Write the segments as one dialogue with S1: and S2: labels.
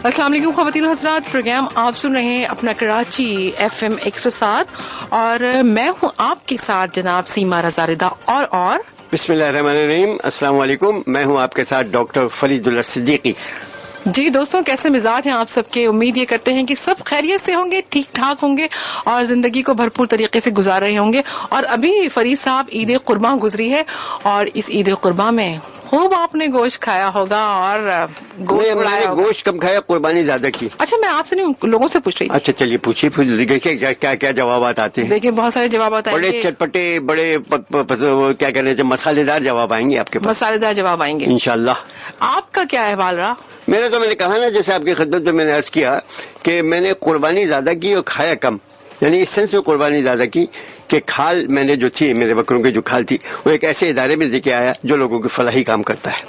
S1: السلام علیکم خواتین و حضرات، پروگرام آپ سن رہے ہیں اپنا کراچی FM 107 اور میں ہوں آپ کے ساتھ جناب سیما رضا رضا اور
S2: بسم اللہ الرحمن الرحیم. السلام علیکم، میں ہوں آپ کے ساتھ ڈاکٹر فرید اللہ صدیقی.
S1: جی دوستوں، کیسے مزاج ہیں آپ سب کے؟ امید یہ کرتے ہیں کہ سب خیریت سے ہوں گے، ٹھیک ٹھاک ہوں گے اور زندگی کو بھرپور طریقے سے گزار رہے ہوں گے. اور ابھی فرید صاحب عید قرباں گزری ہے اور اس عید قرباں میں خوب آپ نے گوشت کھایا ہوگا اور
S2: گوشت کم کھایا، قربانی زیادہ کی.
S1: اچھا، میں آپ سے نہیں، لوگوں سے پوچھ رہی تھی.
S2: اچھا چلیے پوچھیے، پھر دیکھیے کیا کیا جوابات آتے ہیں.
S1: دیکھیں بہت سارے جوابات آئیں گے،
S2: بڑے چٹپٹے، بڑے کیا کہنے سے مسالے دار جواب آئیں گے آپ کے پاس،
S1: مسالے دار جواب آئیں گے
S2: انشاءاللہ.
S1: آپ کا کیا احوال رہا؟
S2: میرا تو میں نے کہا نا، جیسے آپ کی خدمت میں نے عرض کیا کہ میں نے قربانی زیادہ کی اور کھایا کم. یعنی اس سینس میں قربانی زیادہ کی کہ کھال میں نے جو تھی، میرے بکروں کی جو کھال تھی، وہ ایک ایسے ادارے میں دے کے آیا جو لوگوں کی فلاحی کام کرتا ہے.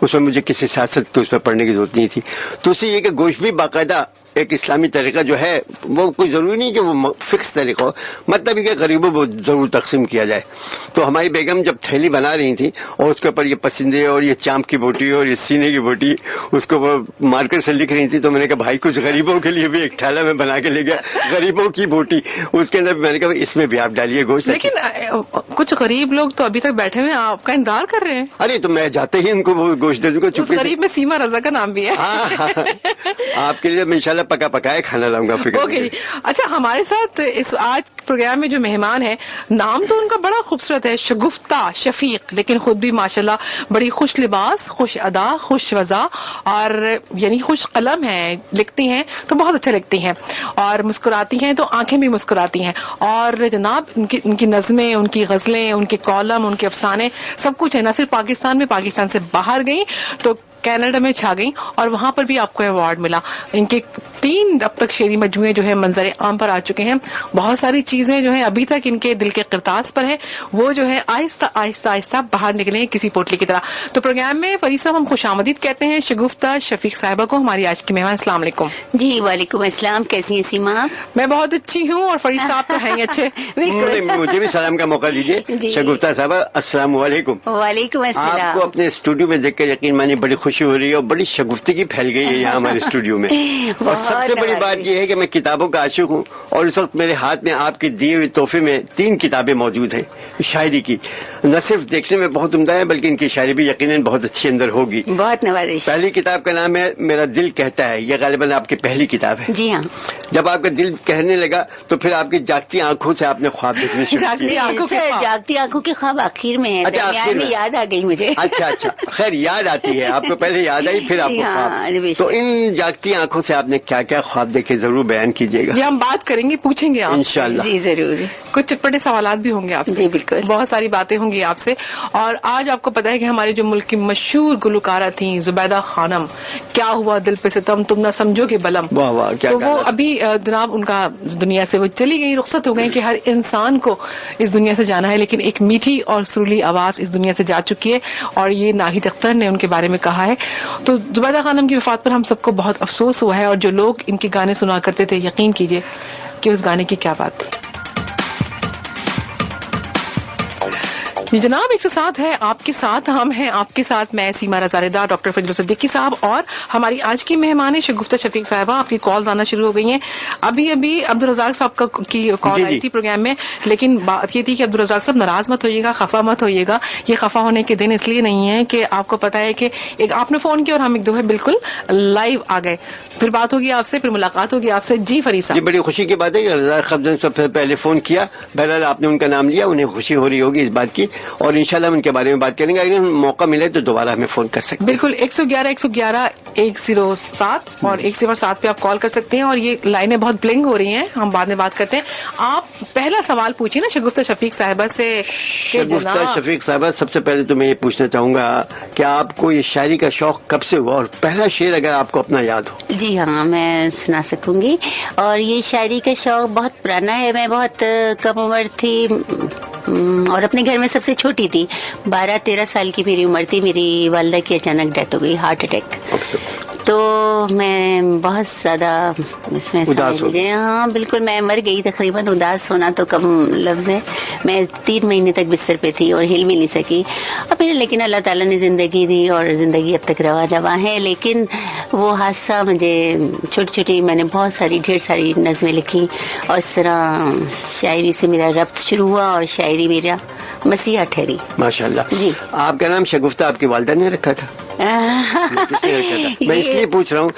S2: اس میں مجھے کسی سیاست کو اس میں پڑھنے کی ضرورت نہیں تھی. دوسری یہ کہ گوشت بھی باقاعدہ ایک اسلامی طریقہ جو ہے، وہ کوئی ضروری نہیں کہ وہ فکس طریقہ ہو، مطلب یہ کہ غریبوں کو ضرور تقسیم کیا جائے. تو ہماری بیگم جب تھیلی بنا رہی تھی اور اس کے اوپر یہ پسندے اور یہ چامپ کی بوٹی اور یہ سینے کی بوٹی اس کو وہ مارکر سے لکھ رہی تھی، تو میں نے کہا بھائی کچھ غریبوں کے لیے بھی ایک تھیلا میں بنا کے لے گیا، غریبوں کی بوٹی. اس کے اندر میں نے کہا اس میں بھی آپ ڈالیے گوشت.
S1: لیکن کچھ غریب لوگ تو ابھی تک بیٹھے ہوئے آپ کا انتظار کر رہے ہیں.
S2: ارے تو میں جاتے ہی ان کو وہ گوشت دے دوں گا.
S1: اس غریب میں سیما رضا کا نام بھی ہے.
S2: آپ کے لیے میں انشاءاللہ پکا کھانا لاؤں گا.
S1: اوکے جی. اچھا، ہمارے ساتھ اس آج پروگرام میں جو مہمان ہیں، نام تو ان کا بڑا خوبصورت ہے، شگفتہ شفیق، لیکن خود بھی ماشاءاللہ بڑی خوش لباس، خوش ادا، خوش وضع اور یعنی خوش قلم ہیں. لکھتی ہیں تو بہت اچھا لکھتی ہیں اور مسکراتی ہیں تو آنکھیں بھی مسکراتی ہیں. اور جناب ان کی نظمیں، ان کی غزلیں، ان کے کالم، ان کے افسانے، سب کچھ ہے. نہ صرف پاکستان میں، پاکستان سے باہر گئی تو کینیڈا میں چھا گئی اور وہاں پر بھی آپ کو ایوارڈ ملا. ان کے 3 اب تک شعری مجموعے جو ہے منظر عام پر آ چکے ہیں. بہت ساری چیزیں جو ہیں ابھی تک ان کے دل کے کرتاز پر ہے، وہ جو ہے آہستہ آہستہ آہستہ باہر نکلیں کسی پوٹلی کی طرح. تو پروگرام میں فرید صاحب ہم خوش آمدید کہتے ہیں شگفتہ شفیق صاحبہ کو، ہماری آج کی مہمان. السلام علیکم.
S3: جی وعلیکم السلام، کیسی ہیں سیما؟
S1: میں بہت اچھی ہوں اور فرید صاحب تو ہیں ہی اچھے.
S2: مجھے بھی سلام کا موقع دیجیے. شگفتہ صاحبہ السلام علیکم.
S3: وعلیکم السلام.
S2: آپ کو اپنے اسٹوڈیو میں دیکھ کر یقین مانی بڑی خوشی ہو رہی ہے اور بڑی شگفتگی پھیل گئی ہے یہاں ہمارے اسٹوڈیو میں. اور سب سے بڑی بات یہ ہے کہ میں کتابوں کا عاشق ہوں اور اس وقت میرے ہاتھ میں آپ کے دیے ہوئے تحفے میں 3 کتابیں موجود ہیں شاعری کی. نہ صرف دیکھنے میں بہت عمدہ ہے بلکہ ان کی شاعری بھی یقیناً بہت اچھی اندر ہوگی.
S3: بہت نوازش.
S2: پہلی کتاب کا نام ہے میرا دل کہتا ہے. یہ غالباً آپ کی پہلی کتاب ہے.
S3: جی ہاں.
S2: جب آپ کا دل کہنے لگا تو پھر آپ کی جاگتی آنکھوں سے آپ نے خواب دیکھنے شروع کیے.
S3: جاگتی آنکھوں کے خواب آخر میں ہے.
S2: اچھا،
S3: میں یاد آ گئی مجھے.
S2: اچھا خیر، یاد آتی ہے آپ کو، پہلے یاد آئی پھر آپ کو خواب. تو ان جاگتی آنکھوں سے آپ نے کیا کیا خواب دیکھے ضرور بیان کیجیے گا.
S1: جی ہم بات کریں گے، پوچھیں گے آپ
S2: انشاءاللہ.
S3: جی ضرور.
S1: کچھ چٹپٹے سوالات بھی ہوں گے آپ سے.
S3: جی بالکل.
S1: بہت ساری باتیں ہوں گی آپ سے. اور آج آپ کو پتا ہے کہ ہمارے جو ملک کی مشہور گلوکارہ تھیں زبیدہ خانم، کیا ہوا دل پہ ستم تم نہ سمجھو گے بلم، تو وہ ابھی جناب ان کا دنیا سے وہ چلی گئی، رخصت ہو گئی. کہ ہر انسان کو اس دنیا سے جانا ہے، لیکن ایک میٹھی اور سریلی آواز اس دنیا سے جا چکی ہے اور یہ ناہید اختر نے ان کے بارے میں کہا ہے. تو زبیدہ خانم کی وفات پر ہم سب کو بہت افسوس ہوا ہے اور جو لوگ ان کے گانے سنا کرتے تھے، یقین کیجئے کہ اس گانے کی کیا بات تھی. جناب 107 ہے آپ کے ساتھ، ہم ہیں آپ کے ساتھ، میں سیما رضا رضا، ڈاکٹر فرید صدیقی صاحب اور ہماری آج کی مہمان شگفتہ شفیق صاحبہ. آپ کی کالز آنا شروع ہو گئی ہیں. ابھی عبدالرزاق صاحب کی کال آئی تھی پروگرام میں، لیکن بات یہ تھی کہ عبدالرزاق صاحب ناراض مت ہوئیے گا، خفا مت ہوئیے گا. یہ خفا ہونے کے دن اس لیے نہیں ہے کہ آپ کو پتا ہے کہ ایک آپ نے فون کیا اور ہم ایک دفعہ بالکل لائیو آ گئے. پھر بات ہوگی آپ سے، پھر ملاقات ہوگی آپ سے. جی فرید صاحب.
S2: یہ بڑی خوشی کی بات ہے کہ رضا خبزن سب سے پہلے فون کیا. بہرحال آپ نے ان کا نام لیا، انہیں خوشی ہو رہی ہوگی اس بات کی اور انشاءاللہ ہم ان کے بارے میں بات کریں گے. اگر موقع ملے تو دوبارہ ہمیں فون کر سکتے ہیں.
S1: بالکل. 111 اور 107 پہ آپ کال کر سکتے ہیں اور یہ لائنیں بہت بلنگ ہو رہی ہیں، ہم بعد میں بات کرتے ہیں. آپ پہلا سوال پوچھیے نا شگفتہ شفیق صاحبہ سے.
S2: شگفتہ شفیق صاحبہ، سب سے پہلے تو میں یہ پوچھنا چاہوں گا کہ آپ کو یہ شاعری کا شوق کب سے ہوا اور پہلا شعر اگر آپ کو اپنا یاد ہو.
S3: جی ہاں، میں سنا سکوں گی. اور یہ شاعری کا شوق بہت پرانا ہے. میں بہت کم عمر تھی اور اپنے گھر میں سب سے چھوٹی تھی. 12-13 سال کی میری عمر تھی. میری والدہ کی اچانک ڈیتھ ہو گئی، ہارٹ اٹیک. تو میں بہت زیادہ اس میں سمجھ لیجیے، ہاں بالکل میں مر گئی تقریباً. اداس ہونا تو کم لفظ ہے. میں 3 مہینے تک بستر پہ تھی اور ہل بھی نہیں سکی. اور پھر لیکن اللہ تعالیٰ نے زندگی دی اور زندگی اب تک رواں جواں ہے. لیکن وہ حادثہ مجھے چھوٹی چھوٹی میں نے بہت ساری ڈھیر ساری نظمیں لکھی اور اس طرح شاعری سے میرا ربط شروع ہوا اور شاعری میرا مسیحا ٹھہری.
S2: ماشاء اللہ.
S3: جی.
S2: آپ کا نام شگفتہ آپ کی والدہ نے رکھا تھا؟ کس نے رکھا تھا؟ میں اس لیے پوچھ رہا ہوں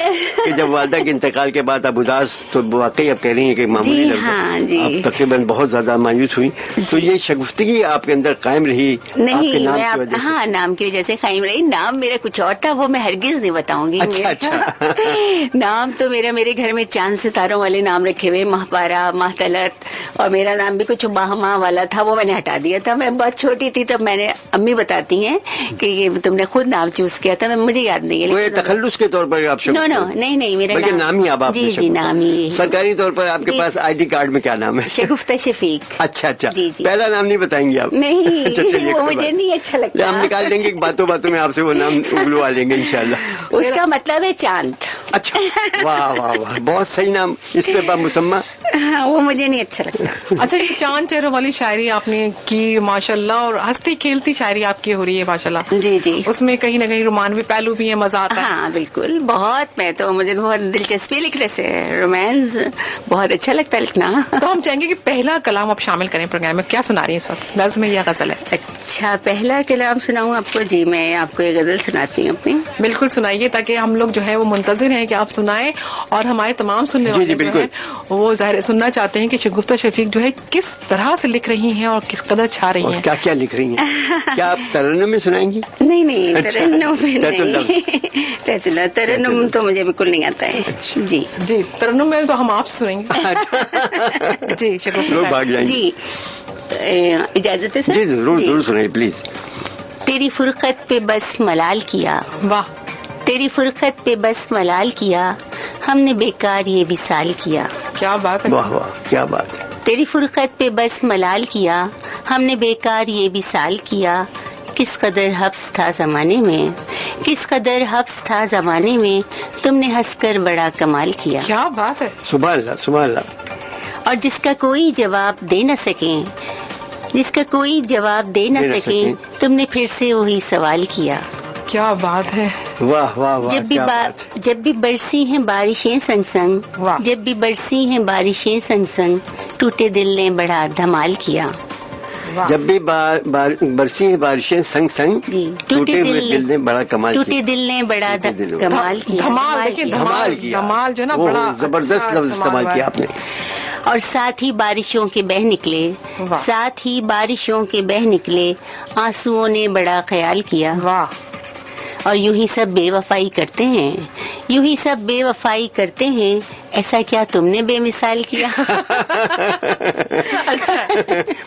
S2: کہ جب والدہ کے انتقال کے بعد اب اداس تو واقعی اب کہہ رہی ہیں کہ معمولی لفظ آپ تقریباً بہت زیادہ مایوس ہوئی. تو یہ شگفتگی آپ کے اندر قائم رہی؟
S3: نہیں میں ہاں نام کی وجہ سے قائم رہی. نام میرا کچھ اور تھا وہ میں ہرگز نہیں بتاؤں گی.
S2: اچھا.
S3: نام تو میرے گھر میں چاند ستاروں والے نام رکھے ہوئے, ماہپارا, ماہتلت, اور میرا نام بھی کچھ ماہ والا تھا, وہ میں نے ہٹا دیا تھا. میں بہت چھوٹی تھی تب میں نے, امی بتاتی ہیں کہ یہ تم نے خود نام چوز کیا تھا, مجھے یاد نہیں ہے.
S2: وہ تخلص کے طور پر آپ
S3: نو نہیں میرا
S2: نام ہی آپ
S3: جی نام ہی.
S2: سرکاری طور پر آپ کے پاس آئی ڈی کارڈ میں کیا نام ہے؟
S3: شگفتہ شفیق.
S2: اچھا. پہلا نام نہیں بتائیں گے آپ؟
S3: نہیں وہ مجھے نہیں اچھا لگتا.
S2: ہم نکال دیں گے باتوں میں آپ سے وہ نام اگلوا لیں گے انشاءاللہ.
S3: اس کا مطلب ہے چاند.
S2: اچھا. واہ بہت صحیح نام. اس پہ مسمہ
S3: وہ مجھے نہیں اچھا لگتا.
S1: اچھا یہ چاند چہروں والی شاعری آپ نے کی ماشاءاللہ, اور ہنستی کھیلتی شاعری آپ کی ہو رہی ہے ماشاءاللہ.
S3: جی
S1: اس میں کہیں نہ کہیں رومانوی پہلو بھی ہے, مزہ آتا ہے.
S3: ہاں بالکل, بہت. میں تو مجھے بہت دلچسپی لکھنے سے, رومانس بہت اچھا لگتا ہے لکھنا.
S1: تو ہم چاہیں گے کہ پہلا کلام آپ شامل کریں پروگرام میں. کیا سنا رہی ہیں اس وقت, نظم ہے یا غزل ہے؟
S3: اچھا پہلا کلام سناؤں آپ کو؟ جی میں آپ کو یہ غزل سناتی ہوں اپنی.
S1: بالکل سنائیے, تاکہ ہم لوگ جو ہے وہ منتظر ہیں کہ آپ سنائیں, اور ہمارے تمام سننے والے جو ہیں وہ ظاہر سننا چاہتے ہیں کہ شگفتہ شفیق جو ہے کس طرح سے لکھ رہی ہیں اور کس قدر چھا رہی ہیں.
S2: کیا لکھ رہی ہیں؟ کیا آپ ترنم میں سنائیں گی؟
S3: نہیں ترنم میں ترنم تو مجھے بالکل نہیں آتا ہے. جی
S1: ترنم میں تو ہم آپ سنیں گے. جی شگفتہ
S3: جی اجازت ہے سر؟
S2: جی ضرور سنائیے پلیز.
S3: تیری فرقت پہ بس ملال کیا,
S1: واہ,
S3: تیری فرقت پہ بس ملال کیا, ہم نے بیکار یہ وصال کیا.
S1: کیا بات ہے.
S2: واہ کیا بات ہے.
S3: تیری فرقت پہ بس ملال کیا, ہم نے بیکار یہ وصال کیا. کس قدر حبس تھا زمانے میں, کس قدر حبس تھا زمانے میں, تم نے ہنس کر بڑا کمال کیا.
S1: کیا بات ہے.
S2: سبحان اللہ.
S3: اور جس کا کوئی جواب دے نہ سکیں, جس کا کوئی جواب دے نہ سکیں, تم نے پھر سے وہی سوال کیا.
S1: کیا بات ہے.
S2: واہ
S3: جب بھی برسی ہیں بارشیں سنگ سنگ, جب بھی برسی ہیں بارشیں سنگ سنگ, ٹوٹے دل نے بڑا دھمال کیا.
S2: جب بھی برسی ہیں بارشیں سنگ سنگ, ٹوٹے ہوئے دل نے بڑا کمال کیا.
S3: ٹوٹے دل نے بڑا کمال کیا.
S1: دھمال جو نا بڑا
S2: زبردست لفظ استعمال کیا آپ نے.
S3: اور ساتھ ہی بارشوں کے بہ نکلے, ساتھ ہی بارشوں کے بہ نکلے, آنسوؤں نے بڑا خیال کیا.
S1: واہ.
S3: اور یوں ہی سب بے وفائی کرتے ہیں, یوں ہی سب بے وفائی کرتے ہیں, ایسا کیا تم نے بے مثال کیا.
S1: اچھا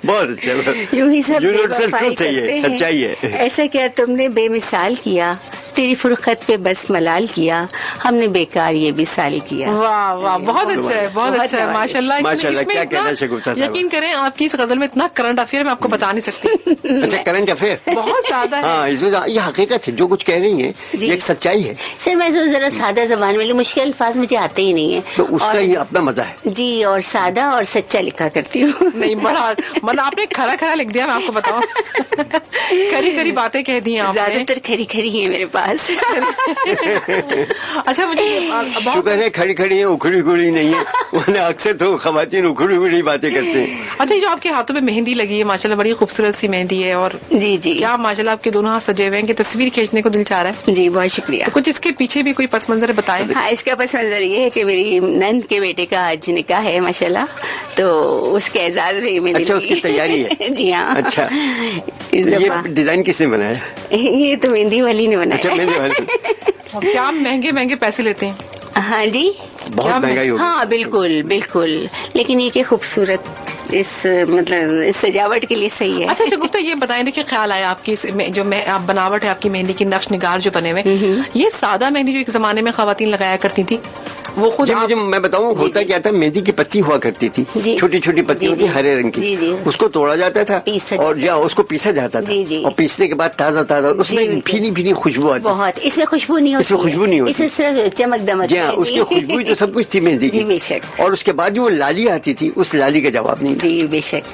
S2: بہت اچھا.
S3: یوں ہی سب بے وفائی کرتے ہیں,
S2: سچائی ہے,
S3: ایسا کیا تم نے بے مثال کیا. تیری فرقت پہ بس ملال کیا, ہم نے بیکار یہ وصال کیا.
S1: واہ بہت اچھا ہے, بہت اچھا ہے ماشاءاللہ.
S2: کیا کہنا شگفتہ صاحب.
S1: یقین کریں آپ کی اس غزل میں اتنا کرنٹ افیئر میں آپ کو بتا نہیں سکتی.
S2: اچھا کرنٹ افیئر
S1: بہت زیادہ ہے.
S2: ہاں اس میں یہ حقیقت ہے, جو کچھ کہہ رہی ہیں یہ ایک سچائی ہے.
S3: سر میں ذرا سادہ زبان میں, مشکل الفاظ مجھے آتے ہی نہیں ہیں,
S2: تو اس کا یہ اپنا مزہ ہے.
S3: جی اور سادہ اور سچا لکھا کرتی ہوں.
S1: نہیں بڑا مطلب آپ نے کھرا لکھ دیا, میں آپ کو بتاؤں. کھری باتیں کہہ دی ہیں,
S3: زیادہ تر کھری ہیں میرے پاس.
S1: اچھا مجھے
S2: کھڑی ہیں, اکھڑی نہیں ہے, ورنہ اکثر تو خواتین اکھڑی باتیں کرتے ہیں.
S1: اچھا جو آپ کے ہاتھوں میں مہندی لگی ہے ماشاءاللہ بڑی خوبصورت سی مہندی ہے, اور
S3: جی
S1: کیا ماشاءاللہ آپ کے دونوں ہاتھ سجے ہوئے ہیں کہ تصویر کھینچنے کو دل چاہ رہا ہے.
S3: جی بہت شکریہ.
S1: کچھ اس کے پیچھے بھی کوئی پس منظر بتائیں.
S3: ہاں اس کا پس منظر یہ ہے کہ میری نند کے بیٹے کا آج نکاح ہے ماشاءاللہ, تو اس کے اعزاز میں.
S2: اچھا اس کی تیاری ہے.
S3: جی ہاں.
S2: اچھا یہ ڈیزائن کس نے بنایا؟
S3: یہ تو مہندی والی نے بنایا.
S2: اچھا مہندی والی.
S1: کیا مہنگے پیسے لیتے ہیں؟
S3: ہاں جی
S2: بہت مہنگائی ہوگی.
S3: ہاں بالکل, لیکن یہ کہ خوبصورت اس مطلب اس سجاوٹ کے لیے صحیح ہے.
S1: اچھا شگفتہ یہ بتائیں, دیکھیے خیال آیا آپ کی جو بناوٹ ہے آپ کی مہندی کی, نقش نگار جو بنے ہوئے, یہ سادہ مہندی جو ایک زمانے میں خواتین لگایا کرتی تھی, وہ خود
S2: مجھے میں بتاؤں ہوتا کیا تھا, مہندی کی پتی ہوا کرتی تھی, چھوٹی چھوٹی پتی ہوتی ہرے رنگ کی, اس کو توڑا جاتا تھا اور یا اس کو پیسا جاتا تھا, اور پیسنے کے بعد تازہ اس میں بھینی خوشبو آتی.
S3: بہت. اس میں خوشبو نہیں ہوتی, اس میں صرف چمک دمک.
S2: جی ہاں, اس کی خوشبو تو سب کچھ تھی مہندی کی.
S3: بے شک.
S2: اور اس کے بعد جو لالی آتی تھی, اس لالی کا جواب نہیں.
S3: جی بے شک.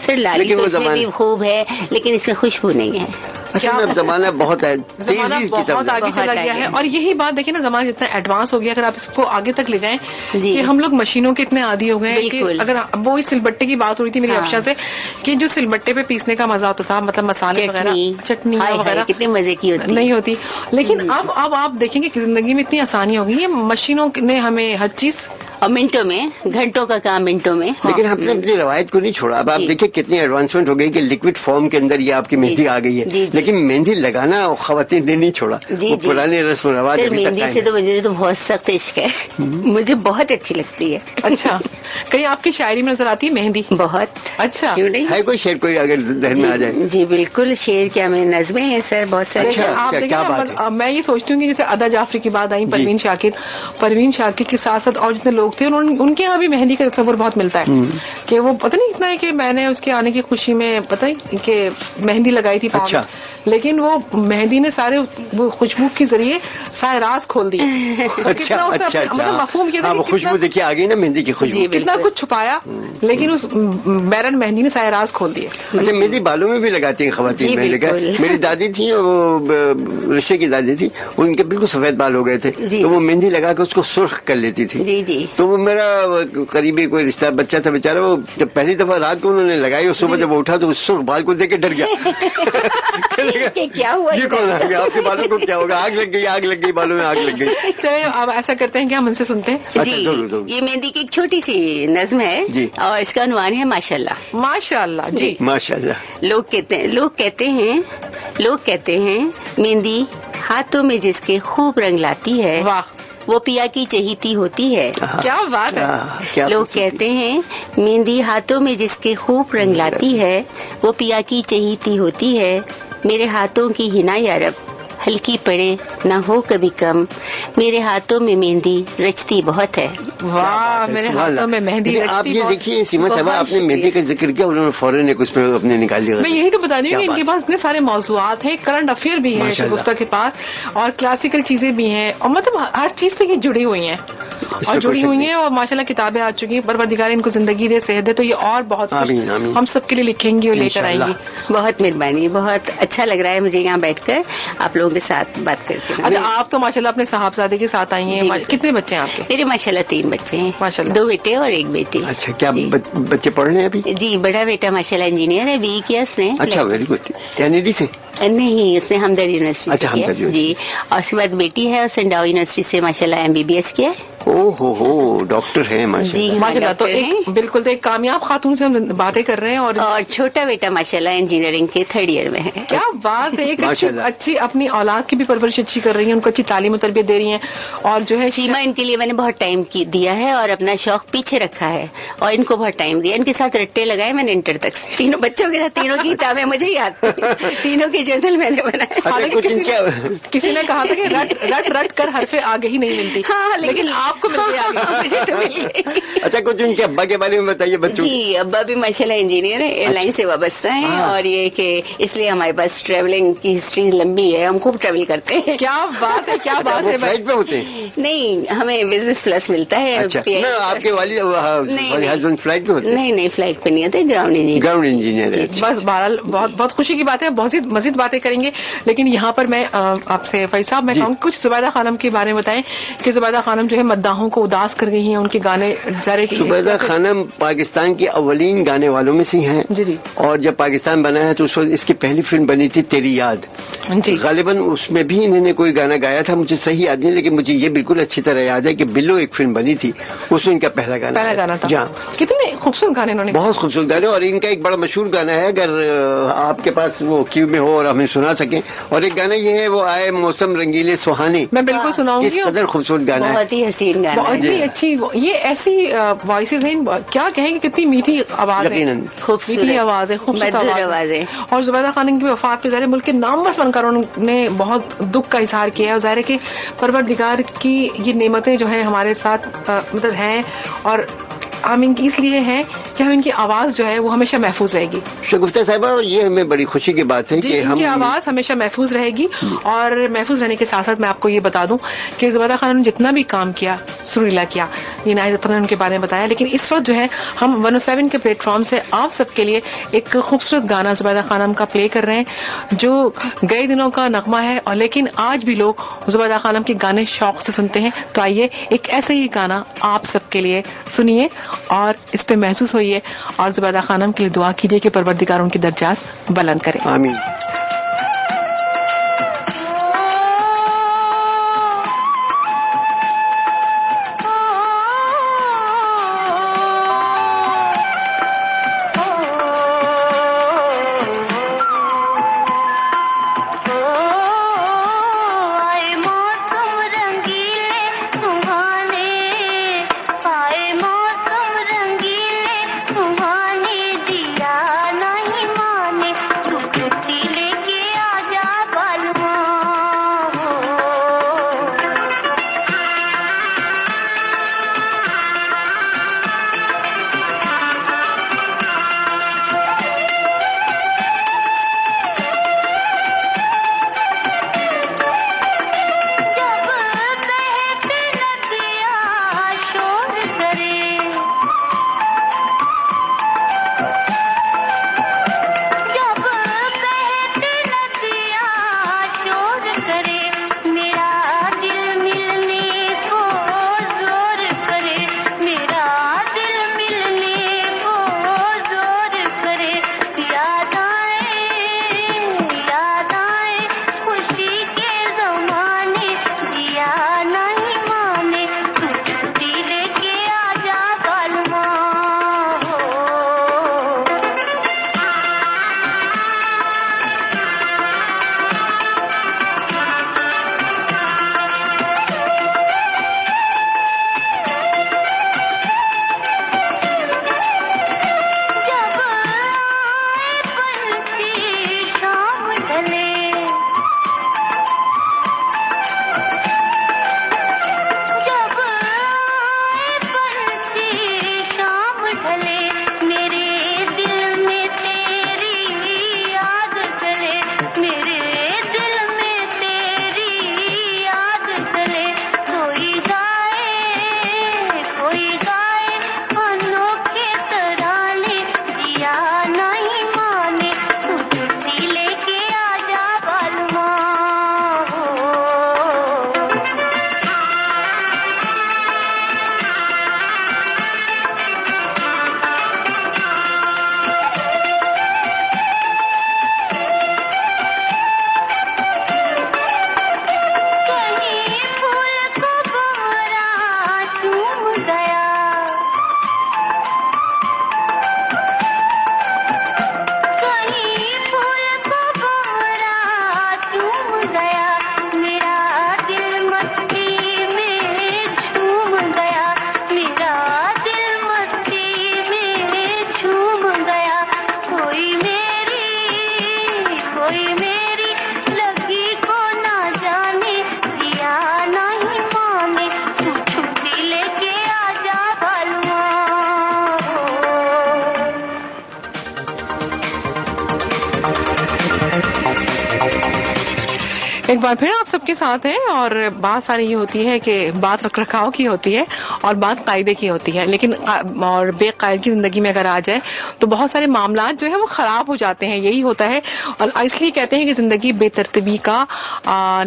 S3: سر لالی تو اس میں بھی خوب ہے, لیکن اس میں خوشبو نہیں ہے.
S2: اصل میں اب زمانہ بہت ہے،
S1: زمانہ
S2: تیزی کی طرف
S1: بہت آگے چلا گیا ہے. اور یہی بات دیکھیں نا، زمانہ جتنا ایڈوانس ہو گیا، اگر آپ اس کو آگے تک لے جائیں
S3: جی.
S1: کہ ہم لوگ مشینوں کے اتنے عادی ہو گئے ہیں کہ
S3: بالکل.
S1: اگر وہی سل بٹے کی بات ہو رہی تھی میری
S3: ہاں.
S1: افشا سے کہ جو سل بٹے پہ پیسنے کا مزہ ہوتا تھا، مطلب مسالے وغیرہ چٹنی
S3: ہائے ہائے،
S1: وغیرہ
S3: کتنے مزے کی ہوتی
S1: نہیں ہوتی. لیکن اب آپ دیکھیں گے کہ زندگی میں اتنی آسانی ہو گئی ہے، مشینوں نے ہمیں ہر چیز
S3: اور منٹوں میں، گھنٹوں کا کام منٹوں میں.
S2: لیکن ہم نے اپنی روایت کو نہیں چھوڑا. اب آپ
S3: جی.
S2: دیکھیں کتنی ایڈوانسمنٹ ہو گئی کہ لکوڈ فارم کے اندر یہ آپ کی مہندی آ گئی ہے.
S3: جی.
S2: لیکن مہندی لگانا خواتین نے نہیں چھوڑا.
S3: جی.
S2: وہ پرانے رسم و رواج
S3: سر
S2: ابھی تک
S3: مہندی
S2: قائم
S3: سے
S2: ہے.
S3: تو مجھے تو بہت سخت عشق ہے، مجھے بہت اچھی لگتی ہے.
S1: اچھا کہیں آپ کی شاعری میں نظر آتی ہے مہندی؟
S3: بہت.
S1: اچھا
S3: کیوں نہیں؟
S2: ہے کوئی شعر کوئی اگر ذہن میں آ جائے؟
S3: جی بالکل، شعر کیا میں نظمیں ہیں سر بہت سارے.
S2: اچھا.
S1: آپ
S2: کیا
S1: دیکھیں
S2: بات
S1: نا، میں یہ سوچتی ہوں کہ جیسے ادا جعفری کی بات آئی،
S2: جی.
S1: پروین شاکر کے ساتھ ساتھ اور جتنے لوگ تھے ان کے یہاں بھی مہندی کا تصور بہت ملتا ہے کہ وہ پتہ نہیں اتنا ہے کہ میں نے اس کے آنے کی خوشی میں پتہ ہی کہ مہندی لگائی تھی پاؤں میں.
S2: اچھا.
S1: لیکن وہ مہندی نے سارے وہ خوشبو کے ذریعے سارے راز کھول دیے.
S2: اچھا
S1: کتنا اس
S2: اچھا
S1: کا مطلب
S2: اچھا.
S1: مفہوم یہ تھا
S2: ہاں
S1: کہ
S2: وہ خوشبو دیکھیے آ گئی نا مہندی کی خوشبو.
S3: جی.
S1: کتنا
S3: بالکل.
S1: کچھ چھپایا لیکن اس بیرن مہندی نے سارے راز کھول دیے.
S2: اچھا مہندی بالوں میں بھی لگاتی ہیں خواتین.
S3: جی
S2: میں نے
S3: بالکل.
S2: کہا میری دادی تھی، وہ رشتے کی دادی تھی، ان کے بالکل سفید بال ہو گئے تھے،
S3: جی.
S2: تو وہ مہندی لگا کے اس کو سرخ کر لیتی تھی.
S3: جی جی.
S2: تو وہ میرا قریبی کوئی رشتہ بچہ تھا بیچارہ، وہ جب پہلی دفعہ رات کو انہوں نے لگائی اور صبح جب وہ اٹھا تو اس سرخ بال کو دیکھ کے ڈر گیا.
S3: کہ کیا ہوا
S2: یہ کون آ گیا؟ آپ کے بالوں کو کیا ہوگا؟ آگ لگ گئی، آگ لگ گئی، بالوں میں آگ لگ گئی.
S1: چلے اب ایسا کرتے ہیں کہ ہم ان سے سنتے ہیں.
S2: اچھا،
S3: جی.
S2: ضرور، ضرور.
S3: یہ مہندی کی ایک چھوٹی سی نظم ہے
S2: جی.
S3: اور اس کا عنوان ہے ماشاءاللہ.
S1: ماشاء اللہ. جی
S2: ماشاء اللہ.
S3: لوگ کہتے ہیں مہندی ہاتھوں میں جس کے خوب رنگ لاتی ہے
S1: واہ
S3: وہ پیا کی چہیتی ہوتی ہے.
S1: کیا بات ہے.
S2: کیا
S3: لوگ کہتے ہیں مہندی ہاتھوں میں جس کے خوب رنگ لاتی ہے وہ پیا کی چہیتی ہوتی ہے. میرے ہاتھوں کی ہنا یا رب ہلکی پڑے نہ ہو کبھی کم، میرے ہاتھوں میں مہندی رچتی بہت ہے.
S1: واہ میرے ہاتھوں میں مہندی
S2: لیکن آپ
S1: رچتی
S2: یہ
S1: بہت.
S2: دیکھیے سیما صاحبہ،
S3: بہت
S2: آپ نے مہندی کا ذکر کیا، انہوں نے فوراً ایک اس میں اپنے نکال لیا.
S1: میں یہی تو بتا رہی ہوں کہ
S2: کیا
S1: ان کے
S2: بات.
S1: پاس اتنے سارے موضوعات ہیں، کرنٹ افیئر بھی ہے
S2: ماشاء اللہ.
S1: شگفتہ کے پاس اور کلاسیکل چیزیں بھی ہیں، اور مطلب ہر چیز سے یہ جڑی ہوئی ہیں
S2: اس
S1: اور
S2: پہ
S1: جڑی
S2: کوئی شک
S1: ہوئی
S2: نہیں.
S1: ہیں. اور ماشاءاللہ کتابیں آ چکی ہیں. پروردگار ان کو زندگی دے، صحت دے، تو یہ اور بہت کچھ
S2: آمین، آمین.
S1: ہم سب کے لیے لکھیں گی اور لے کر آئیں گی.
S3: بہت مہربانی، بہت اچھا لگ رہا ہے مجھے یہاں بیٹھ کر آپ لوگوں کے ساتھ بات کر کے.
S1: اچھا آپ تو ماشاءاللہ اپنے صاحبزادے کے ساتھ آئی ہیں.
S3: جی، بالکل.
S1: کتنے بچے ہیں آپ کے؟
S3: میرے ماشاءاللہ 3 بچے ہیں.
S1: ماشاءاللہ.
S3: 2 بیٹے اور 1 بیٹی.
S2: اچھا کیا
S3: جی.
S2: بچے پڑھ رہے ہیں ابھی؟
S3: جی بڑا بیٹا ماشاءاللہ انجینئر ہے، BE کیا اس نے.
S2: اچھا ویری گڈ. کینیڈی سے؟
S3: نہیں، اس نے ہمدرد یونیورسٹی
S2: اچھا،
S3: سے کیا.
S2: ہمدرد
S3: جی. اور اس کے بعد بیٹی ہے اور سنڈاؤ یونیورسٹی سے ماشاءاللہ MBBS کیا.
S2: او ہو ڈاکٹر ہیں ماشاء
S3: جی.
S2: اللہ.
S1: ماشاءاللہ. تو
S3: ڈاکٹر ہیں.
S1: بالکل تو ایک کامیاب خاتون سے ہم باتیں کر رہے ہیں.
S3: اور چھوٹا بیٹا ماشاءاللہ انجینئرنگ کے 3rd ایئر میں ہے.
S1: کیا بات ہے. ایک
S2: ماشاءاللہ.
S1: اچھی اپنی اولاد کی بھی پرورش اچھی کر رہی ہیں، ان کو اچھی تعلیم و تربیت دے رہی ہیں. اور جو ہے
S3: سیما ان کے لیے میں نے بہت ٹائم دیا ہے اور اپنا شوق پیچھے رکھا ہے اور ان کو بہت ٹائم دیا. ان کے ساتھ رٹے لگائے میں نے انٹر تک، تینوں بچوں کے ساتھ. تینوں کی کتابیں مجھے یاد تھی، تینوں کے جرنل میں نے بنائے.
S2: اچھا کچھ ان کیا
S1: کسی نے کہا تھا کہ رٹ کر حرف آگے ہی نہیں ملتی.
S3: ہاں
S1: لیکن آپ کو مل گیا.
S3: مجھے تو مل گئی.
S2: اچھا کچھ ان کے ابا کے بارے میں بتائیے بچوں.
S3: جی ابا بھی ماشاءاللہ انجینئر ہے، ایئر لائن سے وابستہ ہیں. اور یہ کہ اس لیے ہمارے پاس ٹریولنگ کی ہسٹری لمبی ہے، ہم خوب ٹریول کرتے ہیں.
S1: کیا بات ہے. کیا بات
S2: وہ
S1: ہے.
S2: فلائٹ پہ ہوتے ہیں؟
S3: نہیں ہمیں بزنس کلاس ملتا ہے.
S2: اچھا آپ کے والد ہسبینڈ فلائٹ پہ ہوتے ہیں؟
S3: نہیں فلائٹ پہ نہیں ہوتے، گراؤنڈ
S2: انجینئر ہے.
S1: بس بہرحال بہت خوشی کی بات ہے. بہت مزید باتیں کریں گے، لیکن یہاں پر میں آپ سے فیض صاحب میں کہوں کچھ زبیدہ خانم کے بارے میں بتائیں کہ زبیدہ خانم جو ہے مداحوں کو اداس کر گئی ہیں. ان کے گانے
S2: زبیدہ خانم پاکستان کی اولین گانے والوں میں سے ہیں.
S1: جی.
S2: اور جب پاکستان بنا ہے تو اس وقت اس کی پہلی فلم بنی تھی تیری یاد.
S1: جی.
S2: غالباً اس میں بھی انہوں نے کوئی گانا گایا تھا، مجھے صحیح یاد نہیں، لیکن مجھے یہ بالکل اچھی طرح یاد ہے کہ بلو ایک فلم بنی تھی، اس میں ان کا پہلا گانا
S1: تھا.
S2: جہاں
S1: کتنے خوبصورت گانے انہوں نے،
S2: بہت خوبصورت گانے. اور ان کا ایک بڑا مشہور گانا ہے، اگر آپ کے پاس وہ کیو میں ہو اور ہمیں سنا سکیں. اور ایک گانا یہ ہے، وہ آئے موسم رنگیلے سہانے.
S1: میں بالکل سناؤں گی.
S2: اس قدر خوبصورت گانا ہے،
S3: بہت ہی حسین گانا،
S1: بہت ہی اچھی. یہ ایسی وائسز ہیں، کیا کہیں گے، کتنی میٹھی آواز ہے، میٹھی آواز ہے، خوبصورت آواز ہے. اور زبیدہ خانم کی وفات پہ ظاہر ملک کے نامور فنکاروں نے بہت دکھ کا اظہار کیا ہے. اور ظاہر ہے کہ پروردگار کی یہ نعمتیں جو ہیں ہمارے ساتھ مطلب ہیں. اور ہم ان کی اس لیے ہیں کہ ہم ان کی آواز جو ہے وہ ہمیشہ محفوظ رہے گی.
S2: شگفتہ صاحبہ، یہ ہمیں بڑی خوشی کی بات ہے
S1: جی،
S2: کہ
S1: ان کی آواز ہمیشہ محفوظ رہے گی. اور محفوظ رہنے کے ساتھ ساتھ میں آپ کو یہ بتا دوں کہ زبیدہ خانم نے جتنا بھی کام کیا، سریلا کیا، یہ نائز نے ان کے بارے میں بتایا، لیکن اس وقت جو ہے ہم 107 کے پلیٹ فارم سے آپ سب کے لیے ایک خوبصورت گانا زبیدہ خانم کا پلے کر رہے ہیں جو گئے دنوں کا نغمہ ہے، اور لیکن آج بھی لوگ زبیدہ خانم کے گانے شوق سے سنتے ہیں. تو آئیے ایک ایسے ہی گانا آپ سب کے لیے سنیے اور اس پہ محسوس ہوئیے، اور زبیدہ خانم کے لیے دعا کیجیے کہ پروردگار ان کی درجات بلند کرے.
S2: آمین.
S1: ایک بار پھر آپ سب کے ساتھ ہیں، اور بات ساری یہ ہوتی ہے کہ بات رکھ رکھاؤ کی ہوتی ہے اور بات قاعدے کی ہوتی ہے، لیکن اور بے قاعدے کی زندگی میں اگر آ جائے تو بہت سارے معاملات جو ہے وہ خراب ہو جاتے ہیں. یہی ہوتا ہے، اور اس لیے کہتے ہیں کہ زندگی بے ترتیبی کا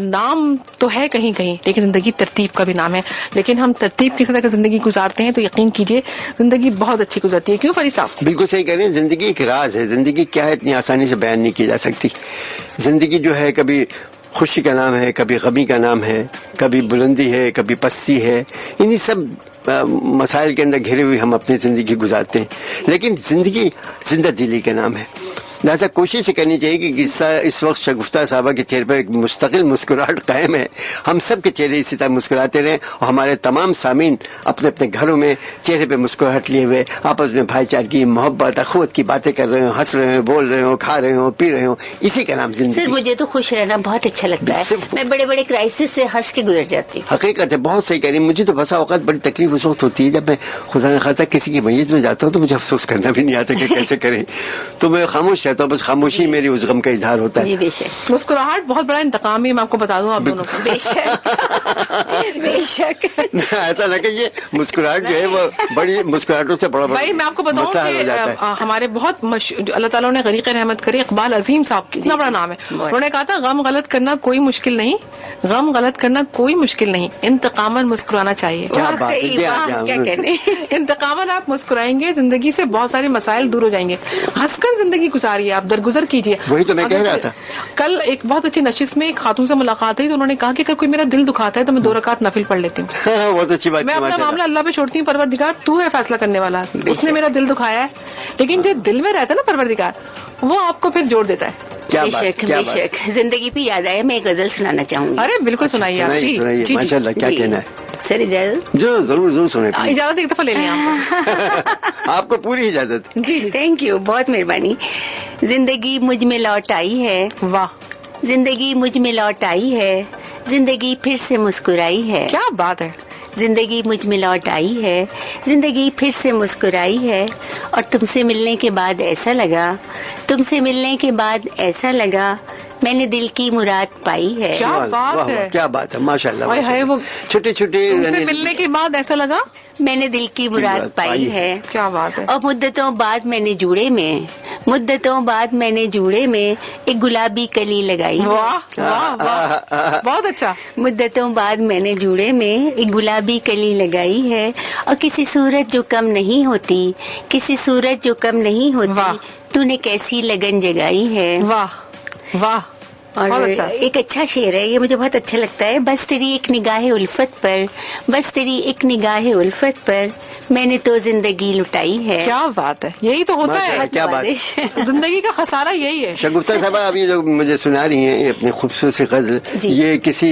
S1: نام تو ہے کہیں کہیں، لیکن زندگی ترتیب کا بھی نام ہے. لیکن ہم ترتیب کی طرح زندگی گزارتے ہیں تو یقین کیجئے زندگی بہت اچھی گزرتی ہے. کیوں فری صاحب؟
S2: بالکل صحیح کہہ رہے ہیں. زندگی ایک راز ہے. زندگی کیا ہے اتنی آسانی سے بیان نہیں کی جا سکتی. زندگی جو ہے کبھی خوشی کا نام ہے، کبھی غمی کا نام ہے، کبھی بلندی ہے، کبھی پستی ہے. انہی سب مسائل کے اندر گھرے ہوئے ہم اپنی زندگی گزارتے ہیں. لیکن زندگی زندہ دلی کا نام ہے. لہٰذا کوشش یہ کرنی چاہیے کہ اس وقت شگفتہ صاحبہ کے چہرے پر ایک مستقل مسکراہٹ قائم ہے. ہم سب کے چہرے اسی طرح مسکراتے رہیں اور ہمارے تمام سامعین اپنے اپنے گھروں میں چہرے پہ مسکراہٹ لیے ہوئے آپس میں بھائی چارگی, محبت, اخوت کی باتیں کر رہے ہوں, ہنس رہے ہوں, بول رہے ہوں, کھا رہے ہوں, پی رہے ہوں. اسی کا نام زندگی.
S3: سر مجھے تو خوش رہنا بہت اچھا لگتا ہے. میں بڑے بڑے کرائسس سے ہنس کے گزر جاتی ہوں.
S2: حقیقت ہے, بہت صحیح کہہ رہی. مجھے تو بسا اوقات بڑی تکلیف اس وقت ہوتی ہے جب میں خدا نخواستہ کسی کی میت میں جاتا ہوں تو مجھے افسوس کرنا بھی نہیں آتا کہ کیسے کریں, تو میں خاموش رہتا ہوں. بس خاموشی میری اس غم کا اظہار ہوتا ہے.
S3: جی بے شک.
S1: مسکراہٹ بہت بڑا انتقام ہے, میں آپ کو بتا دوں آپ دونوں کو.
S3: بے شک بے شک.
S2: ایسا نہ کہیے, مسکراہٹ جو ہے وہ بڑی مسکراہٹوں سے بڑا
S1: بھائی میں آپ کو بتاؤں کہ ہمارے بہت جو اللہ تعالیٰ نے غریق رحمت کرے, اقبال عظیم صاحب, کتنا بڑا نام ہے, انہوں نے کہا تھا غم غلط کرنا کوئی مشکل نہیں, غم غلط کرنا کوئی مشکل نہیں, انتقاماً مسکرانا چاہیے.
S3: کیا کہنے.
S1: انتقاماً آپ مسکرائیں گے زندگی سے بہت سارے مسائل دور ہو جائیں گے. ہنس کر زندگی گزاریے, آپ درگزر کیجیے.
S2: وہی تو میں کہہ رہا تھا.
S1: کل ایک بہت اچھی نشست میں ایک خاتون سے ملاقات ہوئی تو انہوں نے کہا کہ اگر کوئی میرا دل دکھاتا ہے تو میں 2 رکعت نفل پڑھ لیتی ہوں.
S2: بہت اچھی بات.
S1: میں اپنا معاملہ اللہ پہ چھوڑتی ہوں, پروردگار تو ہے فیصلہ کرنے والا, اس نے میرا دل دکھایا ہے, لیکن جو دل میں رہتا ہے نا پروردگار, وہ آپ کو پھر جوڑ دیتا ہے.
S3: بے شک بے شک. زندگی پہ یاد آیا, میں ایک غزل سنانا چاہوں گی.
S1: ارے بالکل سنائیے آپ. جی
S2: ماشاء اللہ, کیا کہنا ہے
S3: سر؟ اجازت؟
S2: ضرور ضرور سنیں.
S1: اجازت ایک دفعہ لے لیں آپ.
S2: آپ کو پوری اجازت.
S1: جی
S3: تھینک یو, بہت مہربانی. زندگی مجھ میں لوٹ آئی ہے,
S1: واہ,
S3: زندگی مجھ میں لوٹ آئی ہے, زندگی پھر سے مسکرائی ہے.
S1: کیا بات ہے.
S3: زندگی مجھ میں لوٹ آئی ہے, زندگی پھر سے مسکرائی ہے, اور تم سے ملنے کے بعد ایسا لگا, تم سے ملنے کے بعد ایسا لگا, میں نے دل کی مراد پائی ہے.
S1: کیا بات ہے,
S2: کیا بات ہے, ماشاء اللہ.
S1: ہے وہ
S2: چھوٹے چھوٹے
S1: تم سے ملنے کے بعد ایسا لگا,
S3: میں نے دل کی مراد پائی ہے.
S1: کیا بات ہے.
S3: اور مدتوں بعد میں نے جوڑے میں, مدتوں بعد میں نے جوڑے میں ایک گلابی کلی لگائی.
S1: واہ واہ واہ, بہت اچھا.
S3: مدتوں بعد میں نے جوڑے میں ایک گلابی کلی لگائی ہے, اور کسی صورت جو کم نہیں ہوتی, کسی صورت جو کم نہیں ہوتی, تو نے کیسی لگن جگائی ہے.
S1: واہ واہ,
S3: اور ایک اچھا شعر ہے یہ, مجھے بہت اچھا لگتا ہے. بس تیری ایک نگاہ الفت پر, بس تیری ایک نگاہ الفت پر میں نے تو زندگی لٹائی ہے.
S1: کیا بات ہے, یہی تو ہوتا ہے.
S2: کیا بات,
S1: زندگی کا خسارہ یہی ہے.
S2: شگفتہ صاحبہ ابھی جو مجھے سنا رہی ہیں یہ اپنی خوبصورت سی غزل, یہ کسی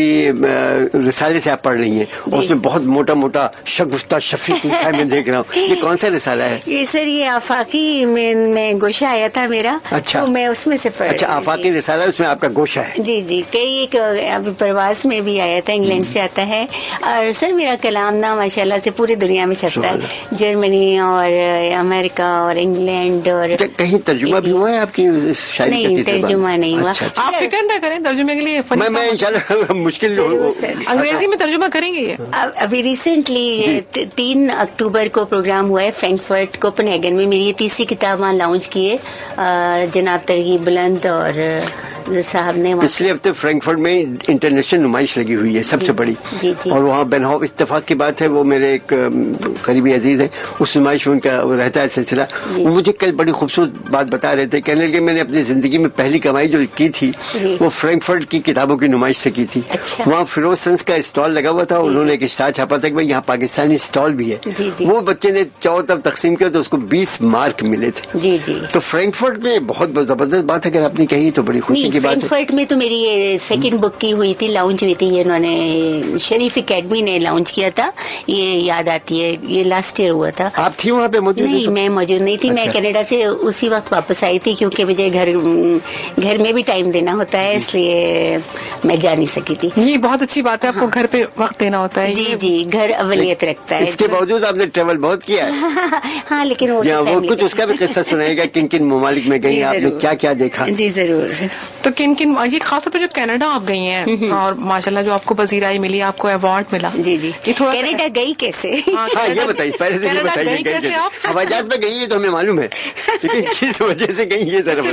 S2: رسالے سے آپ پڑھ رہی ہیں, اور اس میں بہت موٹا موٹا شگفتہ شفیق لکھا ہے, میں دیکھ رہا ہوں. یہ کون سا رسالہ ہے؟
S3: یہ سر یہ آفاقی میں گوشہ آیا تھا میرا.
S2: اچھا,
S3: تو میں اس میں سے پڑھ.
S2: اچھا, آفاقی رسالہ, اس میں آپ کا گوشہ ہے.
S3: جی جی, کئی ایک ابھی پرواز میں بھی آیا تھا, انگلینڈ سے آتا ہے. اور سر میرا کلام نا ماشاء اللہ سے پوری دنیا میں چھپتا ہے, جرمنی اور امریکہ اور انگلینڈ. اور
S2: کہیں ترجمہ بھی ہوا ہے آپ کی شاعری؟
S3: نہیں, ترجمہ نہیں ہوا.
S1: آپ فکر نہ کریں, ترجمے کے لیے
S2: میں انشاءاللہ مشکل
S1: انگریزی میں ترجمہ کریں گے.
S3: ابھی ریسنٹلی 3 اکتوبر کو پروگرام ہوا ہے فرینکفرٹ کوپن ہیگن میں. میری یہ تیسری کتاب وہاں لانچ کی ہے جناب ترغیب بلند اور صاحب نے.
S2: پچھلے ہفتے فرینکفرٹ میں انٹرنیشنل نمائش لگی ہوئی ہے, سب سے بڑی. اور وہاں بینہاف, اتفاق کی بات ہے, وہ میرے ایک قریبی عزیز ہیں, اس نمائش میں ان کا رہتا ہے سلسلہ. وہ مجھے کل بڑی خوبصورت بات بتا رہے تھے, کہنے لگے میں نے اپنی زندگی میں پہلی کمائی جو کی تھی وہ فرینکفرٹ کی کتابوں کی نمائش سے کی تھی. وہاں فیروز سنس کا اسٹال لگا ہوا تھا, انہوں نے ایک اشتہار چھاپا تھا کہ بھائی یہاں پاکستانی اسٹال بھی ہے. وہ بچے نے چاروں طرف تقسیم کیا تو اس کو 20 مارک ملے تھے. تو فرینکفرٹ میں بہت زبردست بات اگر آپ نے کہی تو بڑی خوشی کی بات ہے.
S3: فرینکفرٹ میں تو میری یہ سیکنڈ بک کی ہوئی تھی, لانچ ہوئی تھی, یہ انہوں نے شریف اکیڈمی نے لانچ کیا تھا, یہ یاد آتی ہے, یہ لاسٹ ایئر ہوا تھا.
S2: آپ تھی وہاں پہ موجود؟
S3: نہیں, میں موجود نہیں تھی. میں کینیڈا سے اسی وقت واپس آئی تھی کیونکہ مجھے گھر میں بھی ٹائم دینا ہوتا ہے, اس لیے میں جا نہیں سکی تھی.
S1: یہ بہت اچھی بات ہے, آپ کو گھر پہ وقت دینا ہوتا ہے.
S3: جی جی, گھر اولویت رکھتا ہے.
S2: اس کے باوجود آپ نے ٹریول بہت کیا ہے.
S3: ہاں, لیکن
S2: وہ کچھ اس کا بھی قصہ سنائے گا, کن کن ممالک میں گئی, آپ نے کیا کیا دیکھا؟
S3: جی ضرور.
S1: تو کن یہ خاص طور پہ جو کینیڈا آپ گئی ہیں اور ماشاءاللہ جو آپ کو پذیرائی ملی, آپ کو ایوارڈ ملا.
S3: جی جی, کینیڈا گئی کیسے؟
S2: ہاں یہ بتائیے, پہلے سے یہ بتائیے کیسے آپ ہوائی جہاز میں گئی, یہ تو ہمیں معلوم ہے, لیکن کس وجہ سے گئی یہ ذرا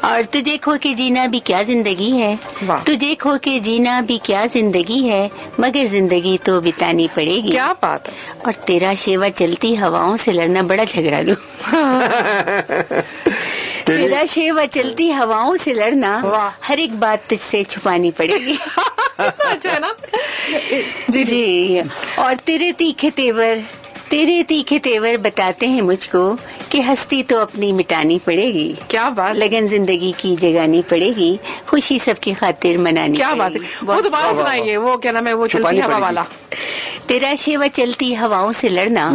S3: اور تجھے کھو کے جینا بھی کیا زندگی ہے،
S1: واہ،
S3: تجھے کھو کے جینا بھی کیا زندگی ہے، مگر زندگی تو بتانی پڑے گی.
S1: کیا بات ہے.
S3: اور تیرا شیوا چلتی ہواؤں سے لڑنا بڑا جھگڑا لوں. تیرا شیوا چلتی ہواؤں سے لڑنا،
S1: واہ.
S3: ہر ایک بات تجھ سے چھپانی پڑے گی.
S1: اچھا ہے نا. جی جی.
S3: جی. اور تیرے تیکھے تیور بتاتے ہیں مجھ کو کہ ہستی تو اپنی مٹانی پڑے گی،
S1: کیا بات.
S3: لگن زندگی کی جگانی پڑے گی، خوشی سب کی خاطر منانی
S1: کیا
S3: پڑے
S1: بات
S3: گی.
S1: ہے. وہ دوبارہ سنائیے. وہ کیا نام ہے وہ چلتی
S2: چھپانی
S1: ہوا
S2: پڑے گی.
S1: والا.
S3: تیرا شیوا چلتی ہواؤں سے لڑنا،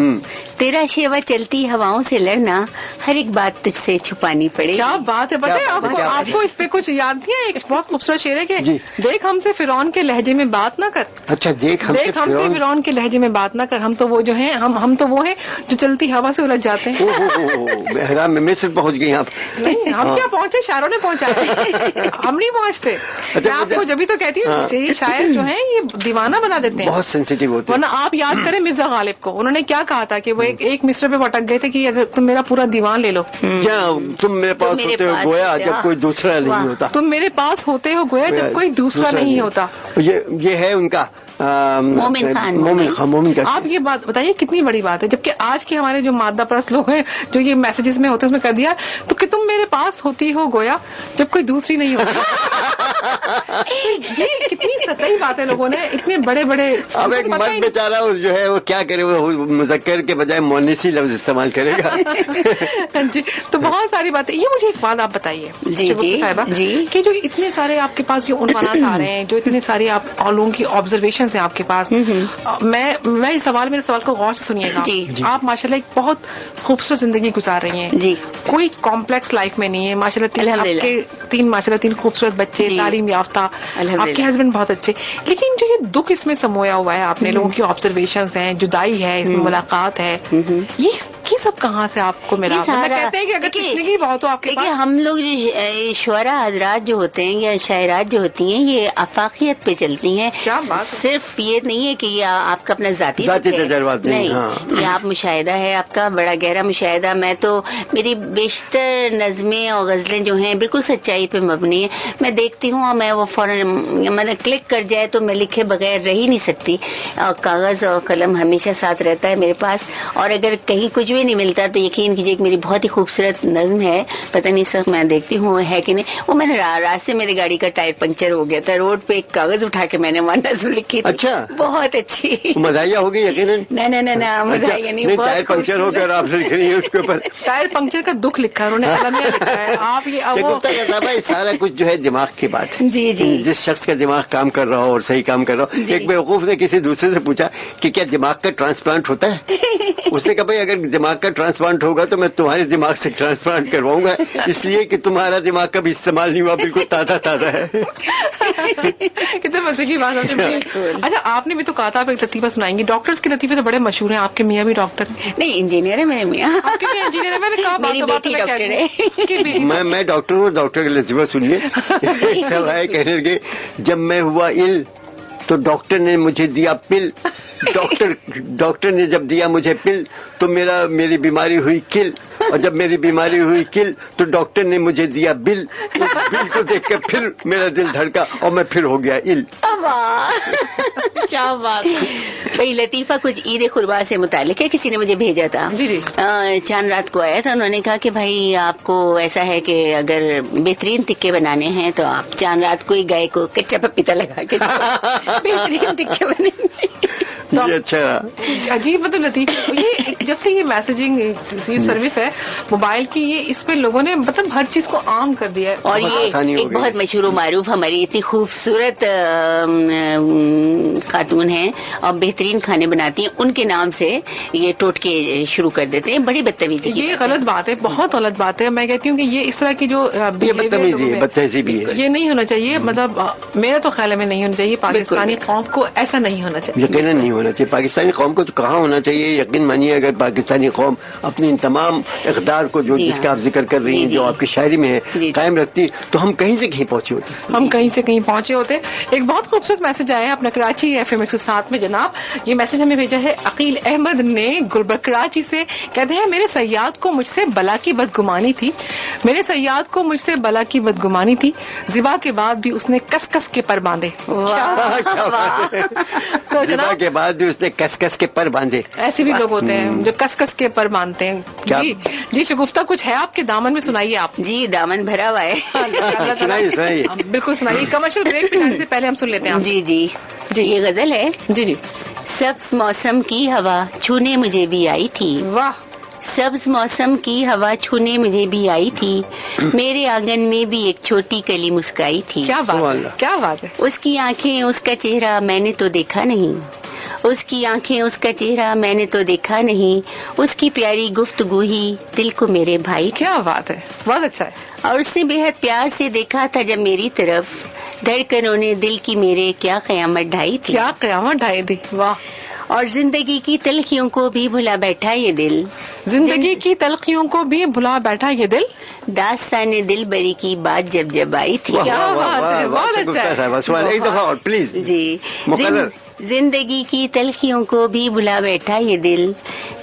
S3: تیرا شیوا چلتی ہواؤں سے لڑنا، ہر ایک بات تجھ سے چھپانی پڑے گی.
S1: کیا بات ہے. پتہ ہے آپ کو اس پہ کچھ یاد نہیں ہے؟ ایک بہت خوبصورت شعر ہے کہ دیکھ ہم سے فرعون کے لہجے میں بات نہ کر.
S2: اچھا دیکھ ہم سے
S1: فرعون کے لہجے میں بات نہ کر. ہم تو وہ جو ہیں ہم تو وہ ہیں جو چلتی ہوا سے الجھ جاتے ہیں.
S2: بہرام میں مصر پہنچ گئی آپ.
S1: نہیں ہم کیا پہنچے، شاعروں نے پہنچایا. ہم نہیں پہنچتے. میں آپ کو جبھی تو کہتی ہوں یہ شاعر جو ہیں یہ دیوانہ بنا دیتے ہیں،
S2: بہت سینسیٹیو ہوتے ہیں.
S1: ورنہ آپ یاد کریں مرزا غالب کو، انہوں نے کیا کہا تھا کہ وہ ایک مصرع پہ بھٹک گئے تھے کہ اگر تم میرا پورا دیوان لے لو.
S2: کیا تم میرے پاس ہوتے ہو گویا جب کوئی دوسرا نہیں ہوتا.
S1: تم میرے پاس ہوتے ہو گویا جب کوئی دوسرا نہیں ہوتا.
S2: یہ ہے ان کا
S3: مومن خان.
S1: آپ یہ بات بتائیے کتنی بڑی بات ہے، جبکہ آج کے ہمارے جو مادہ پرست لوگ ہیں جو یہ میسیجز میں ہوتے ہیں اس میں کر دیا تو کہ تم میرے پاس ہوتی ہو گویا جب کوئی دوسری نہیں ہوتی. یہ کتنی سطحی بات ہے. لوگوں نے اتنے بڑے بڑے.
S2: اب ایک مرد بیچارہ جو ہے وہ کیا کرے، وہ مذکر کے بجائے مونسی لفظ استعمال کرے گا.
S1: جی تو بہت ساری باتیں. یہ مجھے ایک بات آپ بتائیے صاحبہ کہ جو اتنے سارے آپ کے پاس جو عنوانات آ رہے ہیں، جو اتنے ساری آپ لوگوں کی آبزرویشن ہیں آپ کے پاس، میں میرے سوال کو غور سے سنیے گا. آپ ماشاءاللہ ایک بہت خوبصورت زندگی گزار رہی ہیں
S3: جی.
S1: کوئی کمپلیکس لائف میں نہیں ہے ماشاءاللہ. تین خوبصورت بچے، تعلیم یافتہ، آپ کے ہسبینڈ بہت اچھے. لیکن جو یہ دکھ اس میں سمویا ہوا ہے آپ نے، لوگوں کی آبزرویشنز ہیں، جدائی ہے، اس میں ملاقات ہے، یہ سب کہاں سے آپ کو ملا؟ کہتے ہیں کہ اگر تشنگی بہت ہو آپ کے پاس.
S3: ہم لوگ جو شعراء حضرات جو ہوتے ہیں یا شاعرات جو ہوتی ہیں یہ آفاقیت پہ چلتی ہیں.
S1: کیا بات.
S3: صرف یہ نہیں ہے کہ یہ آپ کا اپنا ذاتی
S2: تجربات
S3: نہیں، یہ آپ مشاہدہ ہے آپ کا بڑا گہرا مشاہدہ. میں تو میری بیشتر نظمیں اور غزلیں جو ہیں بالکل سچائی پہ مبنی ہیں. میں دیکھتی ہوں اور میں وہ فوراً میں کلک کر جائے تو میں لکھے بغیر رہ ہی نہیں سکتی. اور کاغذ اور قلم ہمیشہ ساتھ رہتا ہے میرے پاس. اور اگر کہیں کچھ بھی نہیں ملتا تو یقین کیجیے کہ میری بہت ہی خوبصورت نظم ہے، پتہ نہیں سر میں دیکھتی ہوں ہے کہ نہیں. وہ میں نے راستے میری گاڑی کا ٹائر پنکچر ہو گیا تھا، روڈ پہ ایک کاغذ اٹھا کے میں نے وہاں نظم لکھی تھی.
S2: اچھا
S3: بہت اچھی.
S2: مزاحیہ ہوگی یقیناً.
S3: نہ مزاحیہ نہیں.
S2: ٹائر پنکچر ہو گیا آپ لکھ رہی ہے اس کے اوپر
S1: ٹائر پنکچر کا دکھ لکھا ہے انہوں نے، المیہ لکھا ہے. آپ یہ
S2: سارا کچھ جو ہے دماغ کی بات ہے.
S3: جی جی.
S2: جس شخص کا دماغ کام کر رہا ہو اور صحیح کام کر رہا ہو. ایک بیوقوف نے کسی دوسرے سے پوچھا کہ کیا دماغ کا ٹرانسپلانٹ ہوتا ہے؟ اس نے کہا بھائی اگر دماغ کا ٹرانسپلانٹ ہوگا تو میں تمہارے دماغ سے ٹرانسپلانٹ کرواؤں گا، اس لیے کہ تمہارا دماغ کبھی استعمال نہیں ہوا، بالکل تازہ ہے.
S1: کتنے مزے کی بات ہے. اچھا آپ نے بھی تو کہا تھا آپ ایک لطیفہ سنائیں گے. ڈاکٹرز کے لطیفے تو بڑے مشہور ہیں. آپ کے میاں بھی ڈاکٹر
S3: نہیں انجینئر ہے میرے میاں.
S1: آپ کے میاں انجینئر ہے. میں نے کہا
S3: میری بیٹی ڈاکٹر ہے.
S2: میں ڈاکٹر ہوں. ڈاکٹر کا لطیفہ سنیے. کہنے لگے جب میں ہوا ال تو ڈاکٹر نے مجھے دیا پل. ڈاکٹر نے جب دیا مجھے پل تو میری بیماری ہوئی کل، اور جب میری بیماری ہوئی کل تو ڈاکٹر نے مجھے دیا بل. بل کو دیکھ کے پھر میرا دل دھڑکا اور میں پھر ہو گیا ال.
S1: کیا بات ہے.
S3: بھائی لطیفہ کچھ عید قربا سے متعلق ہے، کسی نے مجھے بھیجا تھا.
S1: جی.
S3: چاند رات کو آیا تھا، انہوں نے کہا کہ بھائی آپ کو ایسا ہے کہ اگر بہترین تکے بنانے ہیں تو آپ چاند رات کو ہی گائے کو کچا پپیتا لگا کے بہترین تکے بنے.
S2: اچھا
S1: عجیب مطلب لطیف. یہ جب سے یہ میسجنگ سروس ہے موبائل کی، یہ اس پہ لوگوں نے مطلب ہر چیز کو عام کر دیا ہے.
S3: اور یہ ایک بہت مشہور و معروف ہماری اتنی خوبصورت خاتون ہیں اور بہترین کھانے بناتی ہیں، ان کے نام سے یہ ٹوٹکے شروع کر دیتے ہیں. بڑی بدتمیزی.
S1: یہ غلط بات ہے، بہت غلط بات ہے. میں کہتی ہوں کہ یہ اس طرح کی جو
S2: بدتمیزی بھی ہے،
S1: یہ نہیں ہونا چاہیے. مطلب میرا تو خیال میں نہیں ہونا چاہیے. پاکستانی قوم کو ایسا نہیں ہونا چاہیے.
S2: یقیناً نہیں ہونا ہونا چاہیے. پاکستانی قوم کو تو کہاں ہونا چاہیے. یقین مانیے اگر پاکستانی قوم اپنی ان تمام اقدار کو جو جس کا آپ ذکر کر رہی ہیں, جو آپ کی شاعری میں ہے, قائم رکھتی, تو ہم کہیں سے کہیں پہنچے ہوتے.
S1: ہم کہیں سے کہیں پہنچے ہوتے. ایک بہت خوبصورت میسج آیا ہے اپنا کراچی FM 107 میں جناب. یہ میسج ہمیں بھیجا ہے عقیل احمد نے گلبرگ کراچی سے. کہتے ہیں میرے صیاد کو مجھ سے بلا کی بدگمانی تھی, میرے صیاد کو مجھ سے بلا کی بدگمانی تھی, ذبح کے بعد بھی اس نے کس کس کے پر باندھے. تو جناب
S2: کے بعد بھی اس نے کس کس کے پر باندھے.
S1: ایسے بھی لوگ ہوتے ہیں جو کس کس کے پر باندھتے ہیں. جی شگفتہ کچھ ہے آپ کے دامن میں, سنائیے آپ.
S3: جی دامن بھرا ہوا ہے.
S2: سنائیے.
S1: بالکل سنائیے. کمرشل بریک پہ جانے سے پہلے ہم سن لیتے ہیں.
S3: جی جی جی یہ غزل ہے.
S1: جی
S3: سبز موسم کی ہوا چھونے مجھے بھی آئی تھی.
S1: واہ.
S3: سبز موسم کی ہوا چھونے مجھے بھی آئی تھی, میرے آنگن میں بھی ایک چھوٹی کلی مسکائی تھی.
S1: کیا بات, کیا بات ہے.
S3: اس کی آنکھیں اس کا چہرہ میں نے تو دیکھا نہیں, اس کی آنکھیں اس کا چہرہ میں نے تو دیکھا نہیں, اس کی پیاری گفتگو ہی دل کو میرے بھائی.
S1: کیا بات ہے, بہت اچھا ہے.
S3: اور اس نے بے حد پیار سے دیکھا تھا جب میری طرف, دھڑکنوں نے دل کی میرے کیا قیامت ڈھائی تھی.
S1: کیا قیامت ڈھائی تھی. واہ.
S3: اور زندگی کی تلخیوں کو بھی بھلا بیٹھا یہ دل,
S1: زندگی کی تلخیوں کو بھی بھلا بیٹھا یہ دل,
S3: داستان دل بری کی بات جب جب آئی تھی.
S1: کیا بات ہے, بہت اچھا ہے.
S2: ایک دفعہ اور پلیز.
S3: جی.
S2: مقرر.
S3: زندگی کی تلخیوں کو بھی بھلا بیٹھا یہ دل,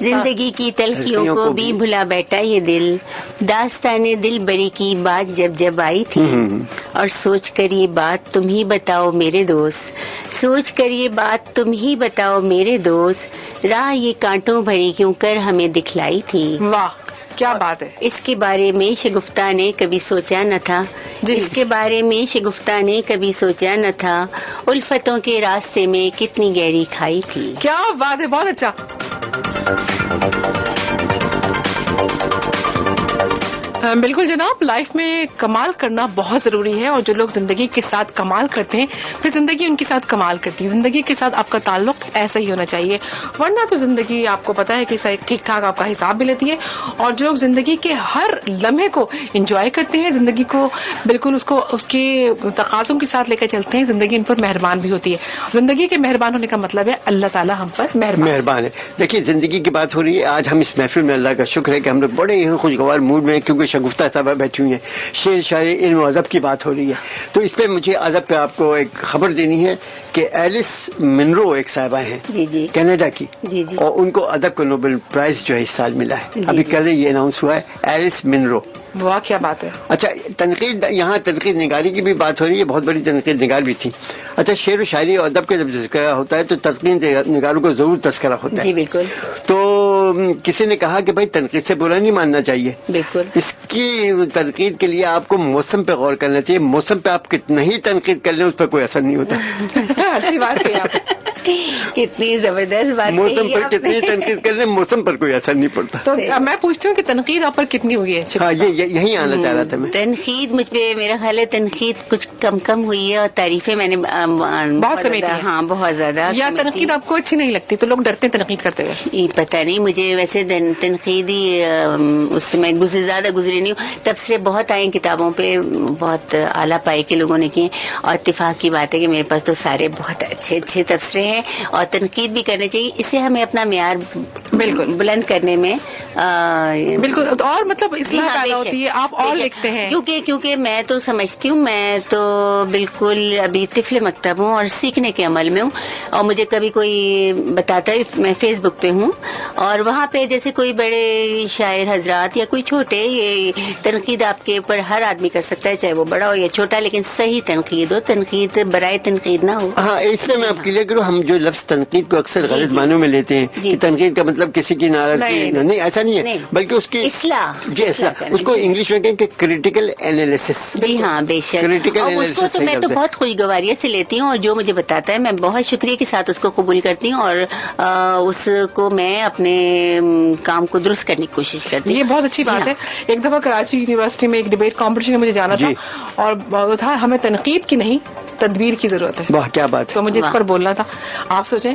S3: زندگی کی تلخیوں کو بھی بھلا بیٹھا یہ دل, داستان دل بری کی بات جب جب آئی تھی. اور سوچ کر یہ بات تم ہی بتاؤ میرے دوست, سوچ کر یہ بات تم ہی بتاؤ میرے دوست, راہ یہ کانٹوں بھری کیوں کر ہمیں دکھلائی تھی.
S1: واہ کیا بات ہے.
S3: اس کے بارے میں شگفتہ نے کبھی سوچا نہ تھا, اس کے بارے میں شگفتہ نے کبھی سوچا نہ تھا, الفتوں کے راستے میں کتنی گہری کھائی تھی.
S1: کیا بات ہے, بہت اچھا. بالکل جناب, لائف میں کمال کرنا بہت ضروری ہے, اور جو لوگ زندگی کے ساتھ کمال کرتے ہیں پھر زندگی ان کے ساتھ کمال کرتی ہے. زندگی کے ساتھ آپ کا تعلق ایسا ہی ہونا چاہیے, ورنہ تو زندگی آپ کو پتا ہے کہ ٹھیک ٹھاک آپ کا حساب بھی لیتی ہے. اور جو لوگ زندگی کے ہر لمحے کو انجوائے کرتے ہیں, زندگی کو بالکل اس کے تقاضوں کے ساتھ لے کر چلتے ہیں, زندگی ان پر مہربان بھی ہوتی ہے. زندگی کے مہربان ہونے کا مطلب ہے اللہ تعالیٰ ہم پر مہربان
S2: ہے. دیکھیے زندگی کی بات ہو رہی ہے آج ہم اس محفل میں, اللہ کا شکر ہے کہ ہم لوگ بڑے ہی خوشگوار موڈ میں, کیونکہ شگفتہ صاحبہ بیٹھی ہوئی ہیں, شعر شاعری علم و ادب کی بات ہو رہی ہے. تو اس پہ مجھے ادب پہ آپ کو ایک خبر دینی ہے کہ ایلس منرو ایک صاحبہ ہیں کینیڈا کی, اور ان کو ادب کا نوبل پرائز جو ہے اس سال ملا ہے. ابھی کل یہ اناؤنس ہوا ہے, ایلس منرو.
S1: واہ کیا بات ہے.
S2: اچھا تنقید, یہاں تنقید نگاری کی بھی بات ہو رہی ہے, بہت بڑی تنقید نگار بھی تھی. اچھا شعر و شاعری اور ادب کا جب تذکرہ ہوتا ہے تو تنقید نگاروں کو ضرور تذکرہ ہوتا ہے.
S3: جی بالکل.
S2: تو کسی نے کہا کہ بھائی تنقید سے برا نہیں ماننا چاہیے.
S3: بالکل.
S2: اس کی تنقید کے لیے آپ کو موسم پہ غور کرنا چاہیے. موسم پہ آپ کتنا ہی تنقید کر لیں اس پہ کوئی اثر نہیں ہوتا.
S1: اچھی بات ہے آپ.
S3: کتنی زبردست بات.
S2: موسم پر کتنی تنقید کر لیں موسم پر کوئی اثر نہیں پڑتا.
S1: تو میں پوچھتی ہوں کہ تنقید آپ پر کتنی ہوئی ہے.
S2: ہاں یہی آنا چاہ رہا تھا میں.
S3: تنقید مجھ پہ میرا خیال ہے تنقید کچھ کم ہوئی ہے, اور تعریفیں میں نے
S1: بہت سمیٹی ہیں.
S3: ہاں بہت زیادہ.
S1: یا تنقید آپ کو اچھی نہیں لگتی تو لوگ ڈرتے ہیں تنقید کرتے ہوئے.
S3: پتہ نہیں, مجھے ویسے تنقیدی اس سے میں زیادہ گزری نہیں ہوں. تبصرے بہت آئے کتابوں پہ, بہت اعلیٰ پائی کے لوگوں نے کیے, اور اتفاق کی بات ہے کہ میرے پاس تو سارے بہت اچھے تبصرے ہیں, اور تنقید بھی کرنے چاہیے. اس سے ہمیں اپنا معیار بالکل بلند کرنے میں
S1: بالکل, اور مطلب اصلاح پیدا ہوتی ہے. آپ اور لکھتے ہیں
S3: کیونکہ میں تو سمجھتی ہوں, میں تو بالکل ابھی طفل مکتب ہوں اور سیکھنے کے عمل میں ہوں. اور مجھے کبھی کوئی بتاتا ہے, میں فیس بک پہ ہوں, اور وہاں پہ جیسے کوئی بڑے شاعر حضرات یا کوئی چھوٹے, یہ تنقید آپ کے اوپر ہر آدمی کر سکتا ہے, چاہے وہ بڑا ہو یا چھوٹا, لیکن صحیح تنقید ہو, تنقید برائے تنقید نہ ہو.
S2: ہاں اس میں آپ کلیئر کروں, ہم جو لفظ تنقید کو اکثر غلط معنوں میں لیتے ہیں کہ تنقید کا مطلب کسی کی ناراضگی, نہیں ایسا نہیں ہے, بلکہ اس کی
S3: اصلاح.
S2: جی اصلاح, اس کو انگلش میں کہیں کہ کریٹیکل انالیسس.
S3: جی ہاں بے شک. اس کو تو میں تو بہت خوشگواریت سے لیتی ہوں, اور جو مجھے بتاتا ہے میں بہت شکریہ کے ساتھ اس کو قبول کرتی ہوں, اور اس کو میں اپنے کام کو درست کرنے کی کوشش کرتی ہوں.
S1: یہ بہت اچھی بات ہے. ایک دفعہ کراچی یونیورسٹی میں ایک ڈیبیٹ کمپٹیشن میں مجھے جانا تھا, اور وہ تھا ہمیں تنقید کی نہیں تدبیر کی ضرورت ہے.
S2: واہ کیا بات.
S1: تو مجھے اس پر بولنا تھا. آپ سوچیں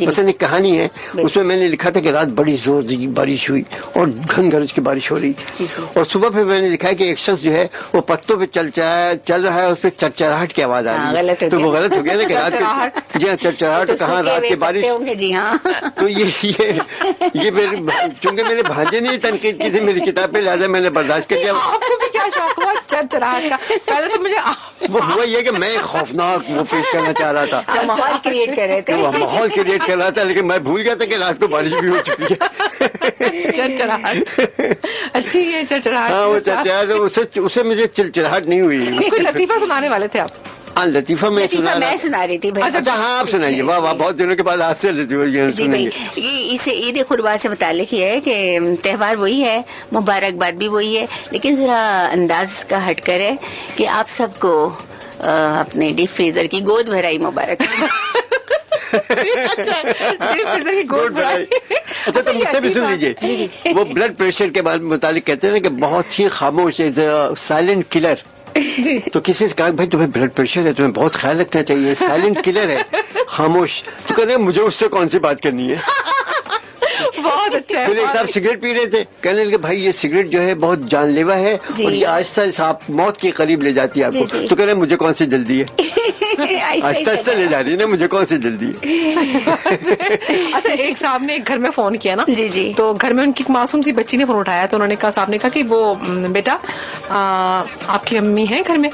S2: مثلا ایک کہانی ہے اس میں نے لکھا تھا کہ رات بڑی زور کی بارش ہوئی اور گھن گرج کی بارش ہو رہی، اور صبح پھر میں نے دکھایا کہ ایک شخص جو ہے وہ پتوں پہ چل رہا ہے، اس پہ چرچراہٹ کی آواز آ رہی ہے، تو وہ غلط ہو گیا نا کہ رات کو جی ہاں چرچراہٹ کہاں رات کی بارش،
S3: جی ہاں
S2: تو یہ چونکہ میرے بھانجے نے تنقید کی تھی میری کتاب پہ، لہٰذا میں نے برداشت کر لیا۔
S1: آپ کو بھی کیا شوق ہوا چرچراہٹ کا؟ پہلے تو مجھے
S2: وہ ہوا یہ کہ میں ایک خوفناک وہ پیش کرنا چاہ رہا تھا،
S3: ماحول کریٹ کر رہے تھے،
S2: وہ ماحول کریٹ کر رہا تھا، لیکن میں بھول گیا تھا کہ رات کو بارش بھی ہو چکی ہے۔
S1: چرچراہٹ اچھی ہے چرچراہٹ،
S2: ہاں وہ چرچراہٹ، اسے مجھے چرچراہٹ نہیں ہوئی۔
S1: کوئی لطیفہ سنانے والے تھے آپ؟
S2: ہاں لطیفہ میں
S3: سنا رہی تھی بھائی۔
S2: اچھا ہاں آپ سنائیے، واہ واہ، بہت دنوں کے بعد آپ سے
S3: جی بھائی، یہ اسے عید قربان سے متعلق یہ ہے کہ تہوار وہی ہے، مبارکباد بھی وہی ہے، لیکن ذرا انداز کا ہٹ کر ہے کہ آپ سب کو اپنے ڈیپ فریزر کی گود بھرائی مبارک۔
S1: اچھا
S2: تو مجھ سے بھی سن لیجیے، وہ بلڈ پریشر کے متعلق کہتے ہیں نا کہ بہت ہی خاموش سائلنٹ کلر، تو کسی سے کہا بھائی تمہیں بلڈ پریشر ہے، تمہیں بہت خیال رکھنا چاہیے، سائلنٹ کلر ہے، خاموش، تو کہہ رہے مجھے اس سے کون سی بات کرنی ہے۔
S1: بہت اچھا ہے۔
S2: پھر ایک صاحب سگریٹ پی رہے تھے، کہنے لگے بھائی یہ سگریٹ جو ہے بہت جان لیوا ہے اور یہ آہستہ آپ موت کے قریب لے جاتی ہے آپ کو، تو کہہ رہے مجھے کون سی جلدی ہے، آہستہ آہستہ لے جا رہی ہے نا، مجھے کون سی جلدی ہے۔
S1: اچھا ایک صاحب نے ایک گھر میں فون کیا نا،
S3: جی جی،
S1: تو گھر میں ان کی ایک معصوم سی بچی نے فون اٹھایا، تو انہوں نے کہا، صاحب نے کہا کہ وہ بیٹا آپ کی امی ہیں گھر میں؟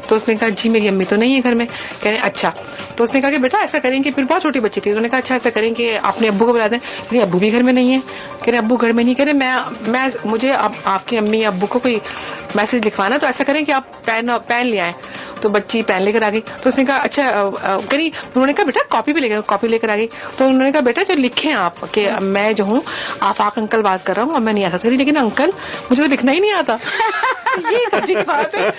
S1: تو اس نے کہا جی میری امی تو نہیں ہے گھر میں۔ کہہ رہے اچھا، تو اس نے کہا کہ بیٹا ایسا کریں کہ، پھر بہت چھوٹی بچی تھی، انہوں نے کہا اچھا ایسا کریں کہ اپنے ابو کو بلا دیں۔ کہہ رہے ابو بھی گھر میں نہیں ہے۔ کہہ رہے ابو گھر میں نہیں، کہہ رہے میں مجھے آپ کی امی ابو کو کوئی میسج لکھوانا، تو ایسا کریں کہ آپ پین لے آئیں۔ تو بچی پین لے کر آ گئی، تو اس نے کہا اچھا کری، انہوں نے کہا بیٹا کاپی بھی لے کر آ گئی، تو انہوں نے کہا بیٹا جو لکھیں آپ کہ میں جو ہوں آفاق انکل بات کر رہا ہوں، اور میں نہیں آ سکتی، لیکن انکل مجھے تو لکھنا ہی نہیں آتا۔ یہ عجیب بات ہے۔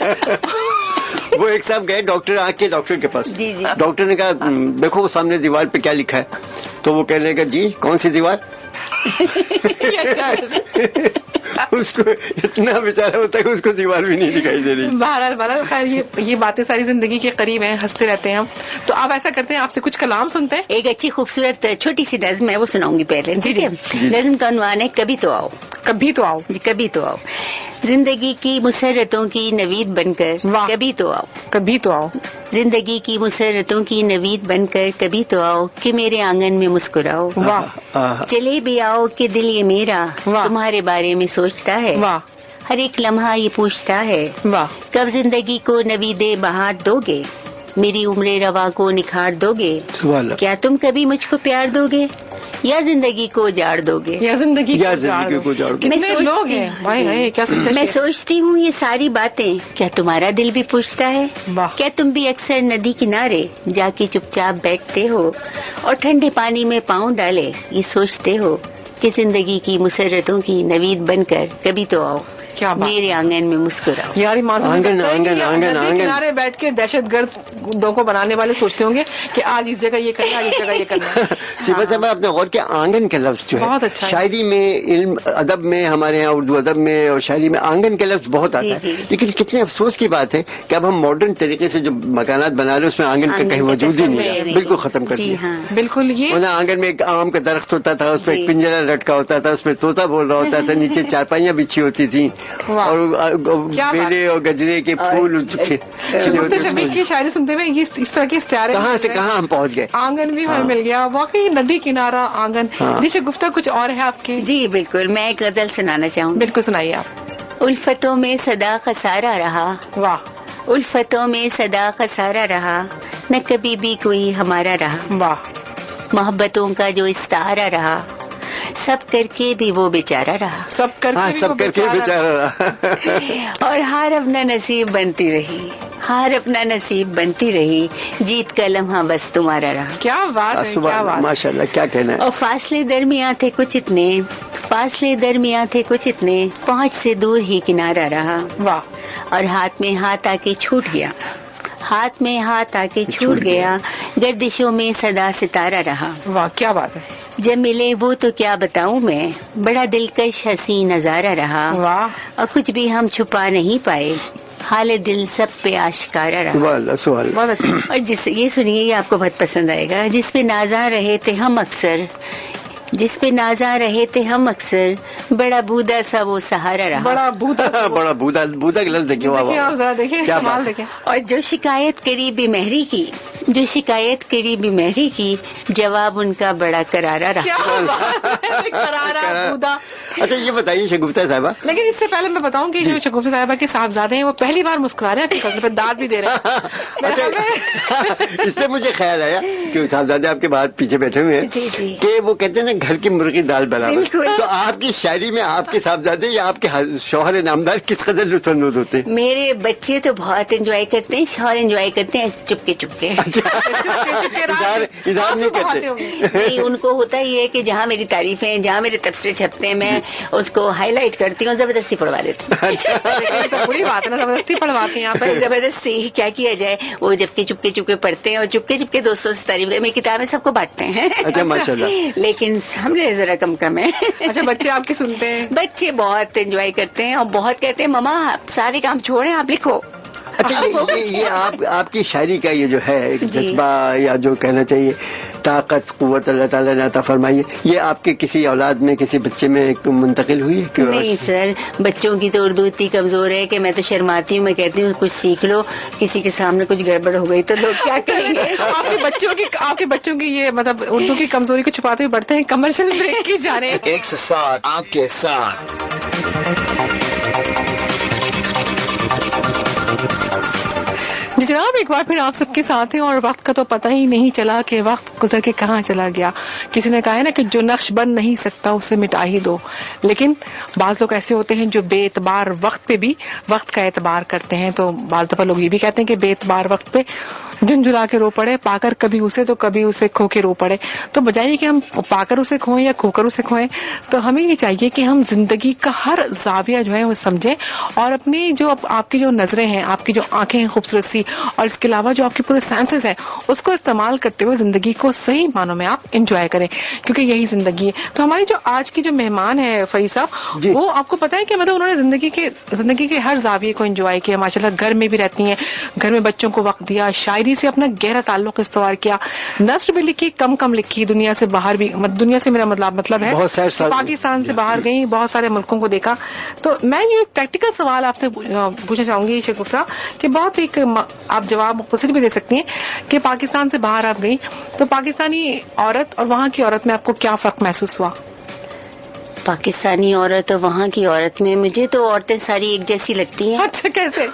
S2: وہ ایک صاحب گئے ڈاکٹر آنکھ کے ڈاکٹر کے پاس،
S3: جی جی،
S2: ڈاکٹر نے کہا دیکھو وہ سامنے دیوار پہ کیا لکھا ہے، تو وہ کہنے لگا جی کون سی دیوار؟ اس کو اتنا بیچارہ ہوتا ہے کہ اس کو دیوار بھی نہیں دکھائی دے رہی۔
S1: بہرحال خیر یہ باتیں ساری زندگی کے قریب ہیں، ہنستے رہتے ہیں ہم۔ تو آپ ایسا کرتے ہیں آپ سے کچھ کلام سنتے ہیں؟
S3: ایک اچھی خوبصورت چھوٹی سی نظم ہے، وہ سناؤں گی پہلے۔
S1: جی جی،
S3: نظم کا عنوان ہے کبھی تو آؤ۔
S1: کبھی تو آؤ،
S3: کبھی تو آؤ، زندگی کی مسرتوں کی نوید بن کر کبھی تو آؤ،
S1: کبھی تو آؤ،
S3: زندگی کی مسرتوں کی نوید بن کر کبھی تو آؤ، کہ میرے آنگن میں مسکراؤ،
S1: واہ،
S3: چلے بھی آؤ کہ دل یہ میرا تمہارے بارے میں سوچتا ہے،
S1: واہ،
S3: ہر ایک لمحہ یہ پوچھتا ہے
S1: واہ،
S3: کب زندگی کو نوید بہار دو گے، میری عمر روا کو نکھار دو گے، کیا تم کبھی مجھ کو پیار دو گے یا زندگی کو اجاڑ دو گے،
S1: یا زندگی کو
S2: جاڑ دو۔
S1: کتنے لوگ ہیں، کیا
S3: میں سوچتی ہوں یہ ساری باتیں کیا تمہارا دل بھی پوچھتا ہے، کیا تم بھی اکثر ندی کنارے جا کے چپ چاپ بیٹھتے ہو اور ٹھنڈے پانی میں پاؤں ڈالے یہ سوچتے ہو کہ زندگی کی مسرتوں کی نوید بن کر کبھی تو آؤ،
S1: کیا
S3: میرے آنگن میں مسکراؤ۔
S1: یار
S2: آنگن
S1: کنارے بیٹھ کے دہشت گرد دو کو بنانے والے سوچتے ہوں گے کہ آج اس جگہ یہ کرنا، آج اس جگہ یہ کرنا۔
S2: صفت صاحب آپ نے غور کیا آنگن کا لفظ جو
S1: بہت
S2: ہے
S1: اچھا ہے،
S2: شاعری میں، علم ادب میں، ہمارے یہاں اردو ادب میں اور شاعری میں آنگن کا لفظ بہت آتا ہے، لیکن کتنے افسوس کی بات ہے کہ اب ہم ماڈرن طریقے سے جو مکانات بنا رہے ہیں اس میں آنگن کا کہیں وجود ہی نہیں ہے، بالکل ختم کر دیا۔
S1: بالکل، یہ
S2: آنگن میں ایک آم کا درخت ہوتا تھا، اس میں ایک پنجرا لٹکا ہوتا تھا، اس میں طوطا بول رہا ہوتا تھا، نیچے چارپائیاں بچھی ہوتی تھیں اور بیلے اور گجرے کے پھول۔
S1: شگفتہ شفیق کی شاعری سنتے ہوئے اس طرح کے استعارے
S2: کہاں سے کہاں ہم پہنچ گئے،
S1: آنگن بھی ہمیں مل گیا، واقعی ندی کنارہ آنگن۔ جی شگفتہ کچھ اور ہے آپ کے؟
S3: جی بالکل، میں ایک غزل سنانا چاہوں گی۔
S1: بالکل سنائیے آپ۔
S3: الفتوں میں صدا خسارہ رہا،
S1: واہ،
S3: الفتوں میں صدا خسارہ رہا، نہ کبھی بھی کوئی ہمارا رہا،
S1: واہ،
S3: محبتوں کا جو استعارہ رہا، سب کر کے بھی وہ بیچارہ رہا،
S1: سب کر کے
S2: بیچارہ رہا،
S3: اور ہار اپنا نصیب بنتی رہی، ہار اپنا نصیب بنتی رہی، جیت کا لمحہ بس تمہارا رہا۔
S1: کیا بات ہے، کیا بات،
S2: ماشاء اللہ، کیا کہنا ہے۔
S3: اور فاصلے درمیاں تھے کچھ اتنے، فاصلے درمیاں تھے کچھ اتنے، پہنچ سے دور ہی کنارہ رہا،
S1: واہ،
S3: اور ہاتھ میں ہاتھ آ کے چھوٹ گیا، ہاتھ میں ہاتھ آ کے چھوٹ گیا، گردشوں میں صدا ستارہ رہا،
S1: واہ، کیا بات ہے،
S3: جب ملے وہ تو کیا بتاؤں میں، بڑا دلکش حسین نظارہ رہا،
S1: واہ،
S3: اور کچھ بھی ہم چھپا نہیں پائے، حال دل سب پہ آشکارا رہا.
S2: سبحان اللہ سبحان اللہ.
S1: بہت اچھا.
S3: اور یہ سنیے، یہ آپ کو بہت پسند آئے گا. جس پہ نازاں رہے تھے ہم اکثر، جس پہ نازاں رہے تھے ہم اکثر، بڑا بودا سا وہ سہارا رہا.
S1: بڑا بودا.
S2: بڑا بودا کا لفظ دیکھیں.
S1: دیکھیں آپ ذرا دیکھیں،
S2: کیا
S1: کمال
S2: بات.
S1: دیکھیں.
S3: اور جو شکایت کری بے مہری کی، جو شکایت کری بے مہری کی، جواب ان کا بڑا کرارا رہا.
S1: کیا بات ہے، کرارا بودا.
S2: اچھا یہ بتائیے شگفتہ صاحبہ،
S1: لیکن اس سے پہلے میں بتاؤں کہ جو شگفتہ صاحبہ کے صاحبزادے ہیں وہ پہلی بار مسکرا رہے ہیں، آپ کے پہ داد بھی دے رہے ہیں.
S2: اچھا اس سے مجھے خیال آیا کہ صاحبزادے آپ کے بعد پیچھے بیٹھے ہوئے ہیں
S3: جی جی
S2: کہ وہ کہتے ہیں نا گھر کی مرغی دال برابر.
S3: بالکل.
S2: تو آپ کی شاعری میں آپ کے صاحبزادے یا آپ کے شوہر نامدار کس قدر لطف اندوز ہوتے ہیں؟
S3: میرے بچے تو بہت انجوائے کرتے ہیں، شوہر انجوائے کرتے ہیں چپکے چپکے.
S2: اظہار نہیں کرتے.
S3: نہیں، ان کو ہوتا ہی ہے کہ جہاں میری تعریفیں، جہاں میرے تبصرے چھپتے ہیں، میں اس کو ہائی لائٹ کرتی ہوں، زبردستی پڑھوا دیتی ہوں.
S1: تو بری بات ہے نا، زبردستی پڑھواتی ہیں آپ.
S3: زبردستی کیا کیا جائے، وہ جبکہ چپکے چپکے پڑھتے ہیں اور چپکے چپکے دوستوں سے تعریف میری کتابیں سب کو بانٹتے ہیں.
S2: اچھا ماشاء اللہ.
S3: لیکن ہم نے ذرا کم ہے.
S1: اچھا بچے آپ کے سنتے ہیں؟
S3: بچے بہت انجوائے کرتے ہیں اور بہت کہتے ہیں مما سارے کام چھوڑیں آپ لکھو.
S2: اچھا یہ آپ کی شاعری کا یہ جو ہے ایک
S3: جی.
S2: جذبہ یا جو کہنا چاہیے طاقت قوت اللہ تعالیٰ نے عطا فرمائی ہے، یہ آپ کے کسی اولاد میں کسی بچے میں منتقل ہوئی ہے؟
S3: نہیں سر، بچوں کی تو اردو اتنی کمزور ہے کہ میں تو شرماتی ہوں. میں کہتی ہوں کچھ سیکھ لو، کسی کے سامنے کچھ گڑبڑ ہو گئی تو لوگ کیا کہیں گے.
S1: آپ کے بچوں کی یہ مطلب اردو کی کمزوری کو چھپاتے ہوئے بڑھتے ہیں. کمرشل بریک کی جا رہے ہیں.
S4: 107 آپ کے ساتھ.
S1: جی جناب، ایک بار پھر آپ سب کے ساتھ ہیں اور وقت کا تو پتہ ہی نہیں چلا کہ وقت گزر کے کہاں چلا گیا. کسی نے کہا ہے نا کہ جو نقش بن نہیں سکتا اسے مٹا ہی دو. لیکن بعض لوگ ایسے ہوتے ہیں جو بے اعتبار وقت پہ بھی وقت کا اعتبار کرتے ہیں. تو بعض دفعہ لوگ یہ بھی کہتے ہیں کہ بے اعتبار وقت پہ جھنجھلا کے رو پڑے، پا کر کبھی اسے تو کبھی اسے کھو کے رو پڑے. تو بجائے کہ ہم پا کر اسے کھوئیں یا کھو کر اسے کھوئیں، تو ہمیں یہ چاہیے کہ ہم زندگی کا ہر زاویہ جو ہے وہ سمجھیں اور اپنی جو آپ کی جو نظریں ہیں، آپ کی جو آنکھیں ہیں خوبصورت سی، اور اس کے علاوہ جو آپ کے پورے سینسز ہیں اس کو استعمال کرتے ہوئے زندگی کو صحیح معنوں میں آپ انجوائے کریں، کیونکہ یہی زندگی ہے. تو ہماری جو آج کی جو مہمان ہے فرید صاحب،
S2: جی.
S1: وہ آپ کو پتا ہے کہ مطلب انہوں نے زندگی کے ہر زاویے کو انجوائے کیا. ماشاءاللہ گھر میں بھی رہتی ہیں، گھر میں بچوں کو وقت دیا، شاعری سے اپنا گہرا تعلق استوار کیا، نثر بھی لکھی، کم لکھی، دنیا سے باہر بھی، دنیا سے میرا مطلب ہے
S2: بہت سارے
S1: پاکستان سے باہر گئی، بہت سارے ملکوں کو دیکھا. تو میں یہ پریکٹیکل سوال آپ سے پوچھنا چاہوں گی شگفتہ صاحب کہ بہت ایک آپ جواب مختصر بھی دے سکتی ہیں کہ پاکستان سے باہر آپ گئی تو پاکستانی عورت اور وہاں کی عورت میں آپ کو کیا فرق محسوس ہوا؟
S3: پاکستانی عورت اور وہاں کی عورت میں مجھے تو عورتیں ساری ایک جیسی لگتی ہیں.
S1: اچھا کیسے؟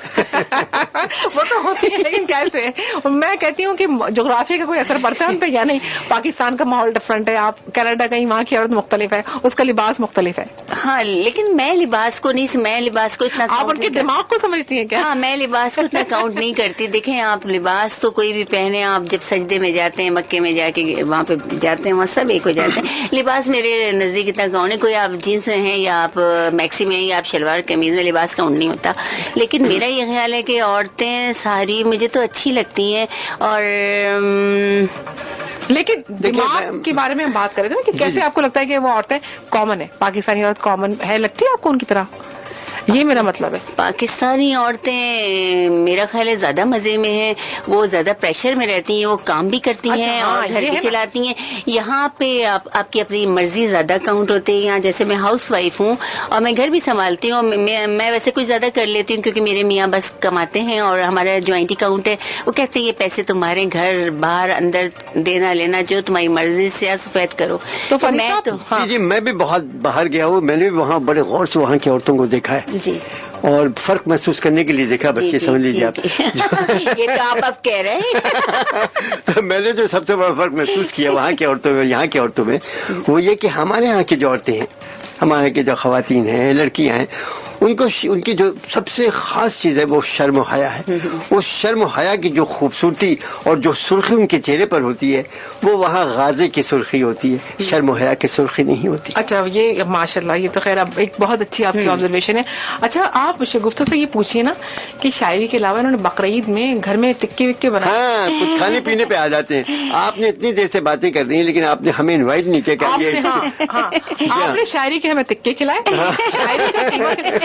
S1: وہ تو ہوتی ہے لیکن کیسے؟ میں کہتی ہوں کہ جغرافیہ کا کوئی اثر پڑتا ہے ان پہ یا نہیں؟ پاکستان کا ماحول ڈفرنٹ ہے، آپ کینیڈا گئی، وہاں کی عورت مختلف ہے، اس کا لباس مختلف ہے.
S3: ہاں لیکن میں لباس کو نہیں، میں لباس کو اتنا
S1: آپ ان کے دماغ کو سمجھتی ہیں کیا؟
S3: ہاں میں لباس کو اتنا کاؤنٹ نہیں کرتی. دیکھیں آپ لباس تو کوئی بھی پہنے، آپ جب سجدے میں جاتے ہیں، مکے میں جا کے وہاں پہ جاتے ہیں، وہاں سب ایک ہو جاتے ہیں. لباس میرے نزدیک اتنا کاؤنٹ ہے. کوئی آپ جینس میں ہیں یا آپ میکسی میں ہیں یا آپ شلوار قمیض میں، لباس کاؤنٹ نہیں ہوتا. لیکن میرا یہ خیال ہے کہ عورتیں ساری مجھے تو اچھی لگتی ہیں. اور
S1: لیکن دماغ کے بارے میں ہم بات کر رہے تھے نا کہ کیسے آپ کو لگتا ہے کہ وہ عورتیں کامن ہے، پاکستانی عورت کامن ہے، لگتی ہے آپ کو ان کی طرح؟ یہ میرا مطلب ہے.
S3: پاکستانی عورتیں میرا خیال ہے زیادہ مزے میں ہیں، وہ زیادہ پریشر میں رہتی ہیں، وہ کام بھی کرتی ہیں اور گھر بھی چلاتی ہیں. یہاں پہ آپ کی اپنی مرضی زیادہ کاؤنٹ ہوتی ہے. یہاں جیسے میں ہاؤس وائف ہوں اور میں گھر بھی سنبھالتی ہوں، میں ویسے کچھ زیادہ کر لیتی ہوں کیونکہ میرے میاں بس کماتے ہیں اور ہمارا جوائنٹ اکاؤنٹ ہے. وہ کہتے ہیں یہ پیسے تمہارے، گھر باہر اندر دینا لینا جو تمہاری مرضی سے سفید کرو.
S1: تو
S3: میں تو
S2: جی میں بھی بہت باہر گیا ہوں، میں نے بھی وہاں بڑے غور سے وہاں کی عورتوں کو دیکھا ہے
S3: جی
S2: اور فرق محسوس کرنے کے لیے دیکھا. بس یہ سمجھ لیجیے آپ.
S3: یہ تو آپ اب کہہ رہے ہیں.
S2: میں نے جو سب سے بڑا فرق محسوس کیا وہاں کی عورتوں میں اور یہاں کی عورتوں میں، وہ یہ کہ ہمارے یہاں کی جو عورتیں ہیں، ہمارے کے جو خواتین ہیں، لڑکیاں ہیں، ان کی جو سب سے خاص چیز ہے وہ شرم و حیا ہے. وہ شرم و حیا کی جو خوبصورتی اور جو سرخی ان کے چہرے پر ہوتی ہے وہ وہاں غازے کی سرخی ہوتی ہے، شرم و حیا کی سرخی نہیں ہوتی.
S1: اچھا یہ ماشاءاللہ یہ تو خیر اب ایک بہت اچھی آپ کی آبزرویشن ہے. اچھا آپ شگفتہ سے یہ پوچھیے نا کہ شاعری کے علاوہ انہوں نے بقرعید میں گھر میں ٹکے وکے بنائے.
S2: ہاں کچھ کھانے پینے پہ آ جاتے ہیں. آپ نے اتنی دیر سے باتیں کر رہی ہیں لیکن آپ نے ہمیں انوائٹ نہیں کیا.
S1: آپ نے شاعری کے ہمیں ٹکے کھلائے، شاعری کا قیمہ.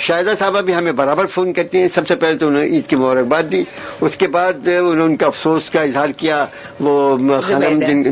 S2: شاہدہ صاحبہ بھی ہمیں برابر فون کرتی ہیں. سب سے پہلے تو انہوں نے عید کی مبارکباد دی, اس کے بعد انہوں نے ان کا افسوس کا اظہار کیا, وہ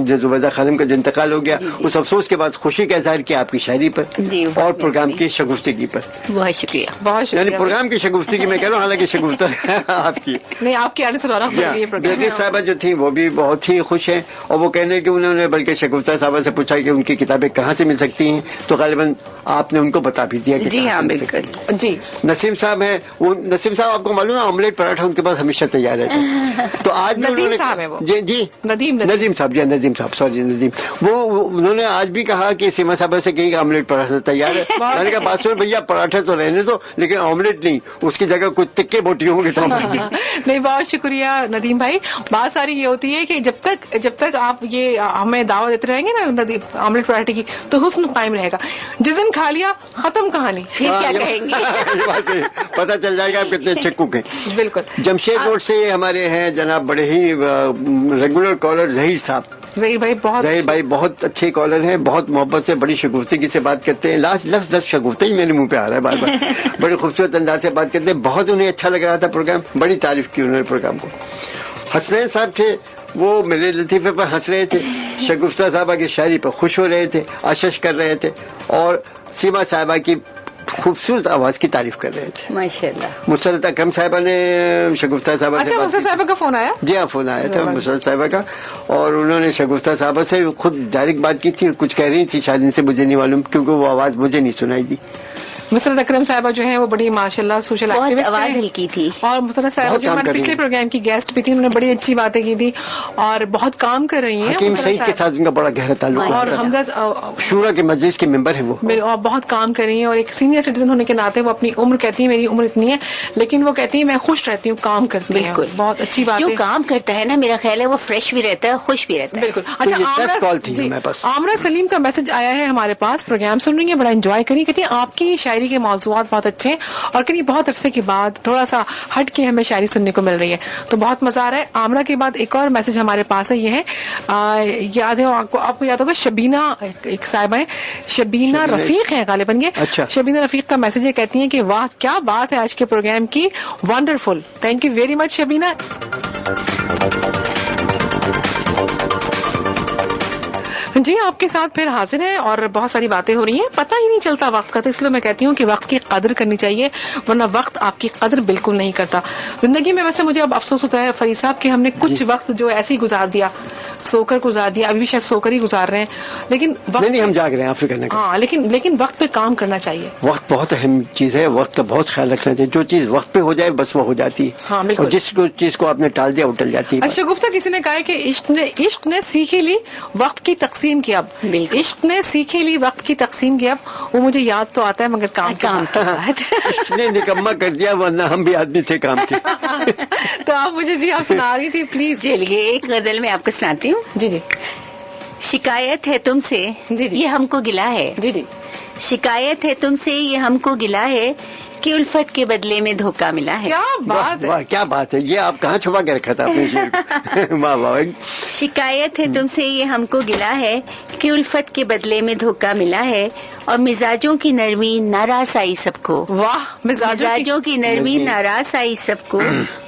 S2: زبیدہ خانم کا جو انتقال ہو گیا, اس افسوس کے بعد خوشی کا اظہار کیا آپ کی شاعری پر اور پروگرام کی شگفتگی پر.
S3: بہت شکریہ.
S1: بہت
S2: یعنی
S1: شکریہ.
S2: پروگرام کی شگفتگی میں کہہ رہا ہوں, حالانکہ شگفتہ آپ کی.
S1: نہیں, آپ کے آنے سے رونق بڑھ گئی ہے پروگرام.
S2: بیگم صاحبہ جو تھیں وہ بھی بہت ہی خوش ہیں, اور وہ کہنے کہ انہوں نے بلکہ شگفتہ صاحبہ سے پوچھا کہ ان کی کتابیں کہاں سے مل سکتی ہیں, تو غالباً آپ نے ان کو بتا بھی دیا کہ
S3: جی
S2: کہاں
S3: ہاں
S2: سے مل
S3: بالکل.
S2: سکتی ہیں.
S1: جی,
S2: نسیم صاحب ہیں, وہ نسیم صاحب آپ کو معلوم ہے آملیٹ پراٹھا ان کے پاس ہمیشہ تیار ہے. تو آج بھی
S1: ندیم
S2: انہوں نے
S1: صاحب ہیں وہ.
S2: جی
S1: ندیم
S2: صاحب, جی ندیم صاحب, سوری ندیم, وہ انہوں نے آج بھی کہا کہ سیما صاحبہ سے کہیں کہ آملیٹ پراٹھا تیار ہے. میں نے کہا بات سن بھیا, پراٹھا تو رہنے دو لیکن آملیٹ نہیں, اس کی جگہ کچھ تکے بوٹی ہوں گے تو
S1: نہیں, بہت شکریہ ندیم بھائی. بات ساری یہ ہوتی ہے کہ جب تک آپ یہ ہمیں دعوت دیتے رہیں گے نا ندیم آملیٹ پراٹھے کی, تو حسن قائم رہے گا. جس دن کھا لیا ختم کہانی.
S3: پھر کیا کہیں گے؟
S2: یہ بات ہے, پتہ چل جائے گا آپ کتنے اچھے کوک ہیں.
S1: بالکل.
S2: جمشید روڈ سے ہمارے ہیں جناب بڑے ہی ریگولر کالر ظہیر صاحب.
S1: ظہیر بھائی بہت
S2: اچھے کالر ہیں, بہت محبت سے بڑی شگفتگی سے بات کرتے ہیں. لفظ شگفتگی میرے منہ پہ آ رہا ہے بار بار. بڑے خوبصورت انداز سے بات کرتے ہیں, بہت انہیں اچھا لگ رہا تھا پروگرام, بڑی تعریف کی انہوں نے پروگرام کو. حسنین صاحب تھے, وہ میرے لطیفے پر ہنس رہے تھے, شگفتہ صاحبہ کی شاعری پر خوش ہو رہے تھے, آشش کر رہے تھے, اور سیما صاحبہ کی خوبصورت آواز کی تعریف کر رہے تھے.
S3: ماشاءاللہ.
S2: مسرت اکرم صاحبہ نے شگفتہ صاحبہ سے
S1: اچھا, صاحبہ کا فون آیا.
S2: جی ہاں, فون آیا تھا مسرت صاحبہ کا, اور انہوں نے شگفتہ صاحبہ سے خود ڈائریکٹ بات کی تھی, کچھ کہہ رہی تھی شاید ان سے مجھے نہیں معلوم, کیونکہ وہ آواز مجھے نہیں سنائی دی.
S1: مسرت اکرم صاحبہ جو ہیں وہ بڑی ماشاءاللہ سوشل
S3: بہت
S1: ایکٹیوسٹ
S3: آواز ہلکی تھی,
S1: اور مسرت صاحبہ جو ہمارے پچھلے پروگرام کی گیسٹ بھی تھی, انہوں نے بڑی اچھی باتیں کی تھی اور بہت کام کر رہی ہیں.
S2: حکیم سعید کے ساتھ ان کا بڑا گہرا تعلق ہے,
S1: اور حمزہ
S2: شورا کے مجلس کے ممبر ہیں وہ,
S1: اور بہت کام کر رہی ہیں, اور ایک سینئر سٹیزن ہونے کے ناطے وہ اپنی عمر کہتی ہیں میری عمر اتنی ہے لیکن وہ کہتی ہیں میں خوش رہتی ہوں کام کرتی ہوں.
S3: بالکل,
S1: بہت اچھی بات ہے.
S3: جو کام کرتا ہے نا, میرا خیال ہے وہ فریش بھی رہتا ہے, خوش بھی رہتا ہے.
S1: بالکل. اچھا, عامرہ سلیم کا میسج آیا ہے ہمارے پاس, پروگرام سن رہی ہیں, بڑا انجوائے کری, کہتی ہیں آپ کی شاعری کے موضوعات بہت اچھے ہیں, اور کہیں بہت عرصے کے بعد تھوڑا سا ہٹ کے ہمیں شاعری سننے کو مل رہی ہے, تو بہت مزہ آ رہا ہے. عامرہ کے بعد ایک اور میسج ہمارے پاس ہے, یہ ہے یاد ہے آپ کو یاد ہوگا, شبینہ ایک صاحبہ ہے, شبینہ رفیق ہیں غالباً یہ.
S2: اچھا,
S1: شبینہ رفیق کا میسج یہ کہتی ہیں کہ واہ کیا بات ہے آج کے پروگرام کی, wonderful, thank you very much Shabina. جی, آپ کے ساتھ پھر حاضر ہیں اور بہت ساری باتیں ہو رہی ہیں, پتہ ہی نہیں چلتا وقت کا, تو اس لیے میں کہتی ہوں کہ وقت کی قدر کرنی چاہیے, ورنہ وقت آپ کی قدر بالکل نہیں کرتا زندگی میں. ویسے مجھے اب افسوس ہوتا ہے فرید صاحب کہ ہم نے کچھ وقت جو ایسے ہی گزار دیا, سو کر گزار دیا, ابھی بھی شاید سو کر ہی گزار رہے ہیں, لیکن وقت
S2: نہیں, ہم جاگ رہے ہیں, آپ فکر نہ کریں.
S1: ہاں, لیکن وقت پہ کام کرنا چاہیے.
S2: وقت بہت اہم چیز ہے, وقت کا بہت خیال رکھنا چاہیے. جو چیز وقت پہ ہو جائے بس وہ ہو جاتی ہے,
S1: ہاں بالکل,
S2: اور جس چیز کو آپ نے ٹال دیا وہ ٹل جاتی ہے.
S1: اچھا گفتہ کسی نے کہا ہے کہ عشق نے سیکھی لی وقت کی تقسیم کی, اب عشق نے سیکھی لی وقت کی تقسیم کی, اب وہ مجھے یاد تو آتا ہے مگر کام
S2: عشق نے نکما کر دیا, ورنہ ہم بھی آدمی تھے کام کے.
S1: تو آپ مجھے جی آپ سنا رہی تھی پلیز.
S3: چلیے ایک غزل میں آپ کو سناتی ہوں.
S1: جی جی.
S3: شکایت ہے تم سے یہ ہم کو گلا ہے,
S1: جی جی,
S3: شکایت ہے تم سے یہ ہم کو گلا ہے کہ الفت کے بدلے میں دھوکہ ملا ہے.
S1: کیا بات ہے,
S2: کیا بات ہے, یہ آپ کہاں چھپا کے رکھا تھا اپنے شعر؟ واہ واہ.
S3: شکایت ہے تم سے یہ ہم کو گلا ہے کہ الفت کے بدلے میں دھوکہ ملا ہے, اور مزاجوں کی نرمی ناراض آئی سب کو.
S1: واہ,
S3: مزاجوں کی نرمی ناراض آئی سب کو,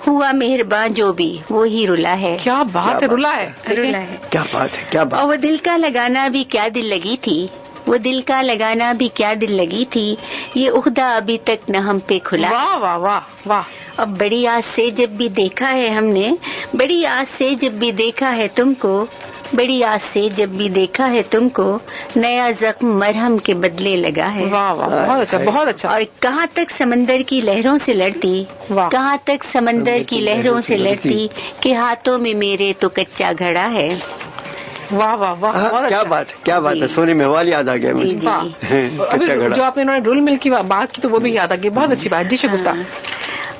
S3: ہوا مہربان جو بھی وہی رلا ہے.
S1: کیا بات ہے, رلا ہے,
S2: کیا بات ہے, کیا بات.
S3: اور وہ دل کا لگانا بھی کیا دل لگی تھی, وہ دل کا لگانا بھی کیا دل لگی تھی, یہ عہدہ ابھی تک نہ ہم پہ کھلا.
S1: واہ واہ واہ واہ.
S3: اب بڑی آس سے جب بھی دیکھا ہے ہم نے, بڑی آس سے جب بھی دیکھا ہے تم کو, بڑی آس سے جب بھی دیکھا ہے تم کو, نیا زخم مرہم کے بدلے لگا ہے.
S1: واہ واہ, بہت اچھا, بہت اچھا.
S3: اور کہاں تک سمندر کی لہروں سے لڑتی, کہاں تک سمندر کی لہروں سے لڑتی, کہ ہاتھوں میں میرے تو کچا گھڑا ہے.
S1: واہ واہ واہ,
S2: کیا بات, کیا بات ہے. سونی مہوال یاد آ گیا مجھے,
S1: جو آپ نے انہوں نے رول مل کی بات کی تو وہ بھی یاد آ گئی, بہت اچھی بات. جی شگفتہ.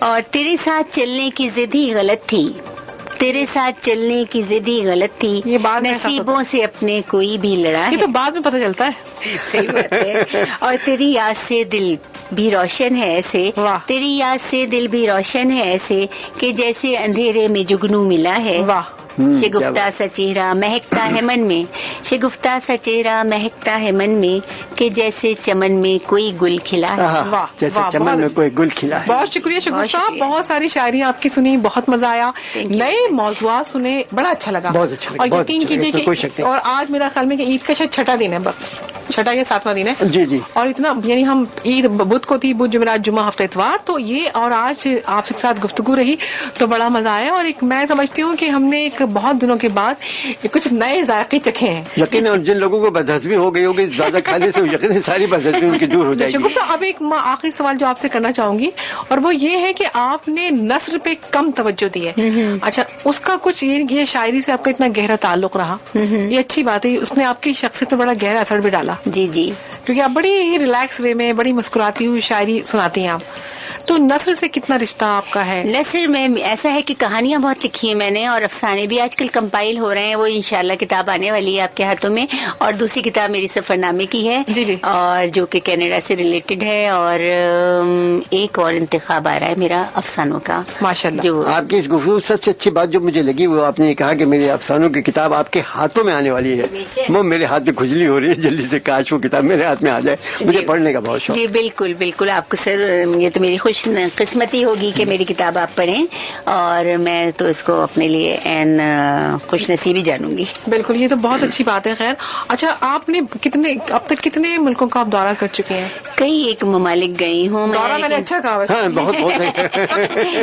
S3: اور تیرے ساتھ چلنے کی ضد ہی غلط تھی, تیرے ساتھ چلنے کی ضد ہی غلط تھی,
S1: یہ بات
S3: نصیبوں سے اپنے کوئی بھی لڑا ہے.
S1: یہ تو بعد میں پتہ چلتا ہے.
S3: صحیح بات ہے. اور تیری یاد سے دل بھی روشن ہے ایسے, تیری یاد سے دل بھی روشن ہے ایسے, کہ جیسے اندھیرے میں جگنو ملا ہے.
S1: واہ,
S3: شگفتہ سا چہرہ مہکتا ہے من میں، شگفتہ سا چہرہ مہکتا ہے من میں، کہ جیسے چمن میں کوئی گل کھلا ہے.
S1: واہ،
S2: جیسے
S1: واہ،
S2: چمن
S1: بہت
S2: میں کوئی گل کھلا ہے.
S1: بہت شکریہ شگفتہ
S3: بہت
S1: صاحب،
S3: شکریہ.
S1: بہت ساری شاعری آپ کی سنی، بہت مزہ آیا،
S3: Thank you.
S1: نئے موضوعات سنے، بڑا اچھا لگا.
S2: بہت اچھا لگا،
S1: اور
S2: بہت
S1: یقین
S2: اچھا لگا،
S1: کیجیے
S2: اس میں کوئی شک
S1: کہ
S2: نہیں.
S1: اور آج میرا خیال میں کہ عید کا شاید چھٹا دن ہے، چھٹا یا 7واں دن ہے.
S2: جی جی.
S1: اور اتنا یعنی ہم عید بدھ کو تھی، بدھ جمعرات جمعہ ہفتہ اتوار، تو یہ اور آج آپ کے ساتھ گفتگو رہی تو بڑا مزہ آیا. اور ایک میں سمجھتی ہوں کہ ہم نے ایک بہت دنوں کے بعد کچھ نئے ذائقے چکھے ہیں.
S2: یقین اور جن لوگوں کو بدہضمی ہو گئی ہوگی زیادہ کھانے سے، یقین ساری بدہضمی ان کی دور ہو جائے گی.
S1: شگفتہ، اب ایک آخری سوال جو آپ سے کرنا چاہوں گی، اور وہ یہ ہے کہ آپ نے نثر پہ کم توجہ دی ہے. اچھا، اس کا کچھ یہ شاعری سے آپ کا اتنا گہرا تعلق رہا، یہ اچھی بات ہے، اس نے آپ کی شخصیت پہ بڑا گہرا اثر بھی ڈالا،
S3: جی جی.
S1: کیونکہ آپ بڑی ہی ریلیکس وے میں بڑی مسکراتی ہوئی شاعری سناتی ہیں آپ. تو نثر سے کتنا رشتہ آپ کا ہے؟
S3: نثر میں ایسا ہے کہ کہانیاں بہت لکھی ہیں میں نے، اور افسانے بھی آج کل کمپائل ہو رہے ہیں، وہ انشاءاللہ کتاب آنے والی ہے آپ کے ہاتھوں میں. اور دوسری کتاب میری سفر نامے کی ہے،
S1: جی جی.
S3: اور جو کہ کینیڈا سے ریلیٹڈ ہے. اور ایک اور انتخاب آ رہا ہے میرا افسانوں کا.
S1: ماشاءاللہ.
S3: جو
S2: آپ کی اس گفتگو سب سے اچھی بات جو مجھے لگی وہ آپ نے کہا کہ میرے افسانوں کی کتاب آپ کے ہاتھوں میں آنے والی ہے. وہ میرے ہاتھ میں کھجلی ہو رہی ہے، جلدی سے کاش وہ کتاب میرے ہاتھ میں آ جائے، مجھے پڑھنے کا بہت شوق.
S3: جی بالکل بالکل، آپ کو سر یہ تو میری خوش قسمتی ہوگی کہ میری کتاب آپ پڑھیں، اور میں تو اس کو اپنے لیے این خوش نصیبی جانوں گی.
S1: بالکل، یہ تو بہت اچھی بات ہے. خیر، اچھا، آپ نے اب تک کتنے ملکوں کا آپ دورہ کر چکے ہیں؟
S3: کئی ایک ممالک گئی ہوں
S1: دورہ میں نے اچھا کہا ویسے.
S2: ہاں بہت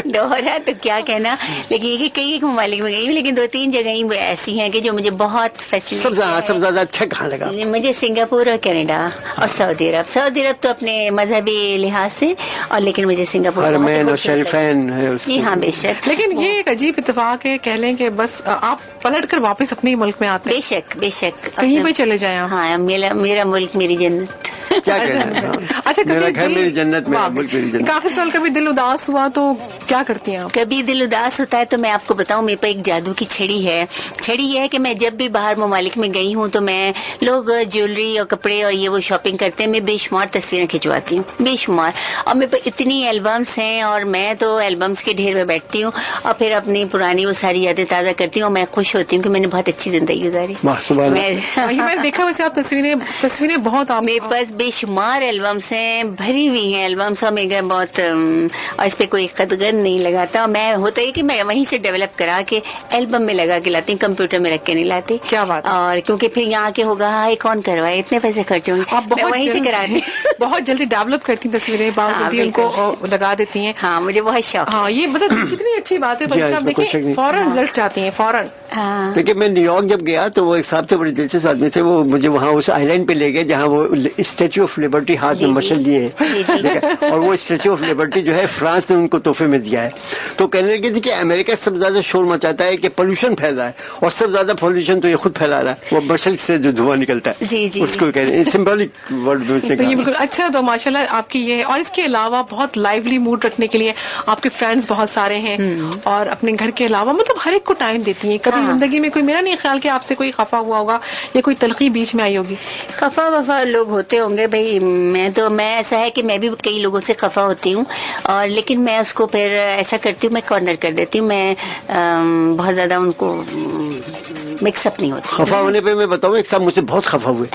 S3: دورہ تو کیا کہنا، لیکن یہ کہ کئی ایک ممالک میں گئی ہوں، لیکن 2-3 جگہیں ایسی ہیں کہ جو مجھے بہت
S2: سب زیادہ اچھا کہاں لگا؟
S3: مجھے سنگاپور اور کینیڈا اور سعودی عرب. سعودی عرب تو اپنے مذہبی لحاظ سے، اور لیکن مجھے سنگاپور
S2: حرمین اور شریفین ہے اس
S3: جی ہاں بے شک.
S1: لیکن یہ ایک عجیب اتفاق ہے، کہہ لیں کہ بس آپ پلٹ کر واپس اپنے ملک میں آتے
S3: بے
S1: ہیں،
S3: شک بے شک،
S1: کہیں پہ چلے جائیں آپ.
S3: ہاں میرا ملک میری جنت.
S2: کیا کہنا ہے؟
S1: اچھا،
S2: میرا گھر میری جنت، میرا ملک میری جنت.
S1: کافی سال کبھی دل اداس ہوا تو کیا کرتی ہیں آپ؟
S3: کبھی دل اداس ہوتا ہے تو میں آپ کو بتاؤں، میرے پاس ایک جادو کی چھڑی ہے. چھڑی یہ ہے کہ میں جب بھی باہر ممالک میں گئی ہوں تو میں لوگ جیولری اور کپڑے اور یہ وہ شاپنگ کرتے ہیں، میں بے شمار تصویریں کھنچواتی ہوں، بے شمار. اور میرے پاس اتنی البمس ہیں، اور میں تو البمس کے ڈھیر میں بیٹھتی ہوں اور پھر اپنی پرانی وہ ساری یادیں تازہ کرتی ہوں، اور میں خوش ہوتی ہوں کہ میں نے بہت اچھی زندگی گزاری.
S1: یہ میں نے دیکھا ویسے آپ تصویریں بہت آپ
S3: میرے پاس بے شمار البمس ہیں، بھری ہوئی ہیں البمس، اور میرے بہت، اور اس پہ کوئی قدغن نہیں لگاتا. اور میں ہوتا ہے کہ میں وہیں سے ڈیولپ کرا کے البم میں لگا کے لاتی ہوں، کمپیوٹر میں رکھ کے نہیں لاتی.
S1: کیا بات ہے.
S3: اور کیونکہ پھر یہاں کے ہوگا ہاں کون کروائے، اتنے پیسے خرچ ہوں گے،
S1: آپ
S3: میں وہیں سے کراتی.
S1: بہت جلدی ڈیولپ کرتی ہیں تصویریں، بہت جلدی ان کو لگا دیتی ہیں.
S3: ہاں مجھے بہت شوق.
S1: ہاں، یہ مطلب کتنی اچھی بات ہے. بھائی صاحب دیکھیں، فوراً رزلٹ آتی ہیں فوراً.
S2: دیکھیے میں نیو یارک جب گیا تو وہ ایک صاحب تھے، بڑے دلچسپ آدمی تھے، وہ مجھے وہاں اس آئی لینڈ پہ لے گئے جہاں وہ اسٹیچو آف لبرٹی ہاتھ میں مشل دیے ہیں، اور وہ اسٹیچو آف لبرٹی جو ہے فرانس نے ان کو تحفے میں دیا ہے. تو کہنے لگے تھے کہ امریکہ سب سے زیادہ شور مچاتا ہے کہ پولوشن پھیل رہا ہے، اور سب سے زیادہ پولوشن تو یہ خود پھیلا رہا ہے، وہ مشل سے جو دھواں نکلتا ہے اس کو کہتے ہیں سمبولک ورڈ میں.
S1: تو یہ بالکل اچھا. تو ماشاءاللہ آپ کی یہ، اور اس کے علاوہ بہت لائیولی موڈ رکھنے کے لیے آپ کے فرینڈز بہت سارے ہیں، اور اپنے گھر کے علاوہ مطلب ہر ایک کو ٹائم دیتی ہیں. کبھی زندگی میں کوئی، میرا نہیں خیال کہ آپ سے کوئی خفا ہوا ہوگا یا کوئی تلخی بیچ میں آئی ہوگی؟
S3: خفا وفا لوگ ہوتے ہوں گے بھائی، میں ایسا ہے کہ میں بھی کئی لوگوں سے خفا ہوتی ہوں، اور لیکن میں اس کو پھر ایسا کرتی ہوں، میں کارنر کر دیتی ہوں، میں بہت زیادہ ان کو مکس اپ نہیں ہوتی.
S2: خفا ہونے پہ میں بتاؤں، ایک صاحب مجھ سے بہت خفا ہوئے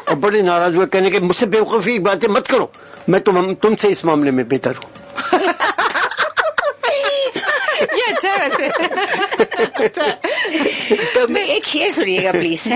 S2: اور بڑے ناراض ہوئے، کہنے کہ مجھ سے بیوقوفی باتیں مت کرو، میں تم سے اس معاملے میں بہتر ہوں.
S1: یہ اچھا ہے ویسے.
S3: تو میں ایک شعر سنیے گا پلیز.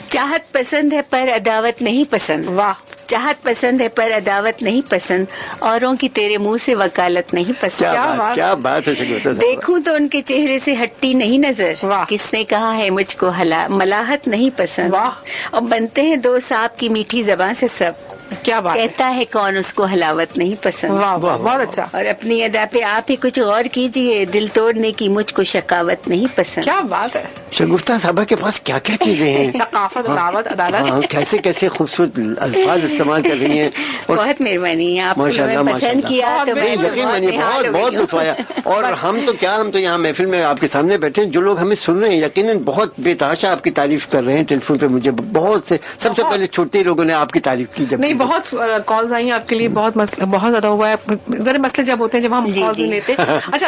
S3: چاہت پسند ہے پر عداوت نہیں پسند.
S1: واہ.
S3: چاہت پسند ہے پر عداوت نہیں پسند، اوروں کی تیرے منہ سے وکالت نہیں پسند.
S2: کیا بات ہے.
S3: دیکھوں تو ان کے چہرے سے ہٹتی نہیں نظر، کس نے کہا ہے مجھ کو ملاحت نہیں پسند. اور بنتے ہیں دو سانپ کی میٹھی زبان سے سب،
S1: کیا بات
S3: کہتا ہے کون اس کو حلاوت نہیں پسند.
S1: بہت اچھا.
S3: اور اپنی ادا پہ آپ ہی کچھ غور کیجئے، دل توڑنے کی مجھ کو شقاوت نہیں پسند.
S1: کیا بات ہے.
S2: شگفتہ صاحبہ کے پاس کیا کیا چیزیں ہیں،
S1: ثقافت، عدالت، عدالت،
S2: کیسے کیسے خوبصورت الفاظ استعمال کر رہی ہیں.
S3: بہت مہربانی ہے آپ نے پسند کیا تو
S2: یقین مانیے بہت لطف آیا. اور ہم تو یہاں محفل میں آپ کے سامنے بیٹھے ہیں، جو لوگ ہمیں سن رہے ہیں یقیناً بہت بے تحاشا آپ کی تعریف کر رہے ہیں. ٹیلی فون پہ مجھے بہت سے، سب سے پہلے چھوٹے لوگوں نے آپ کی تعریف کی. جب
S1: نہیں، بہت کالز آئی ہیں آپ کے لیے، بہت زیادہ ہوا ہے. ذرا مسئلے جب ہوتے ہیں جب ہم کالز نہیں لیتے. اچھا،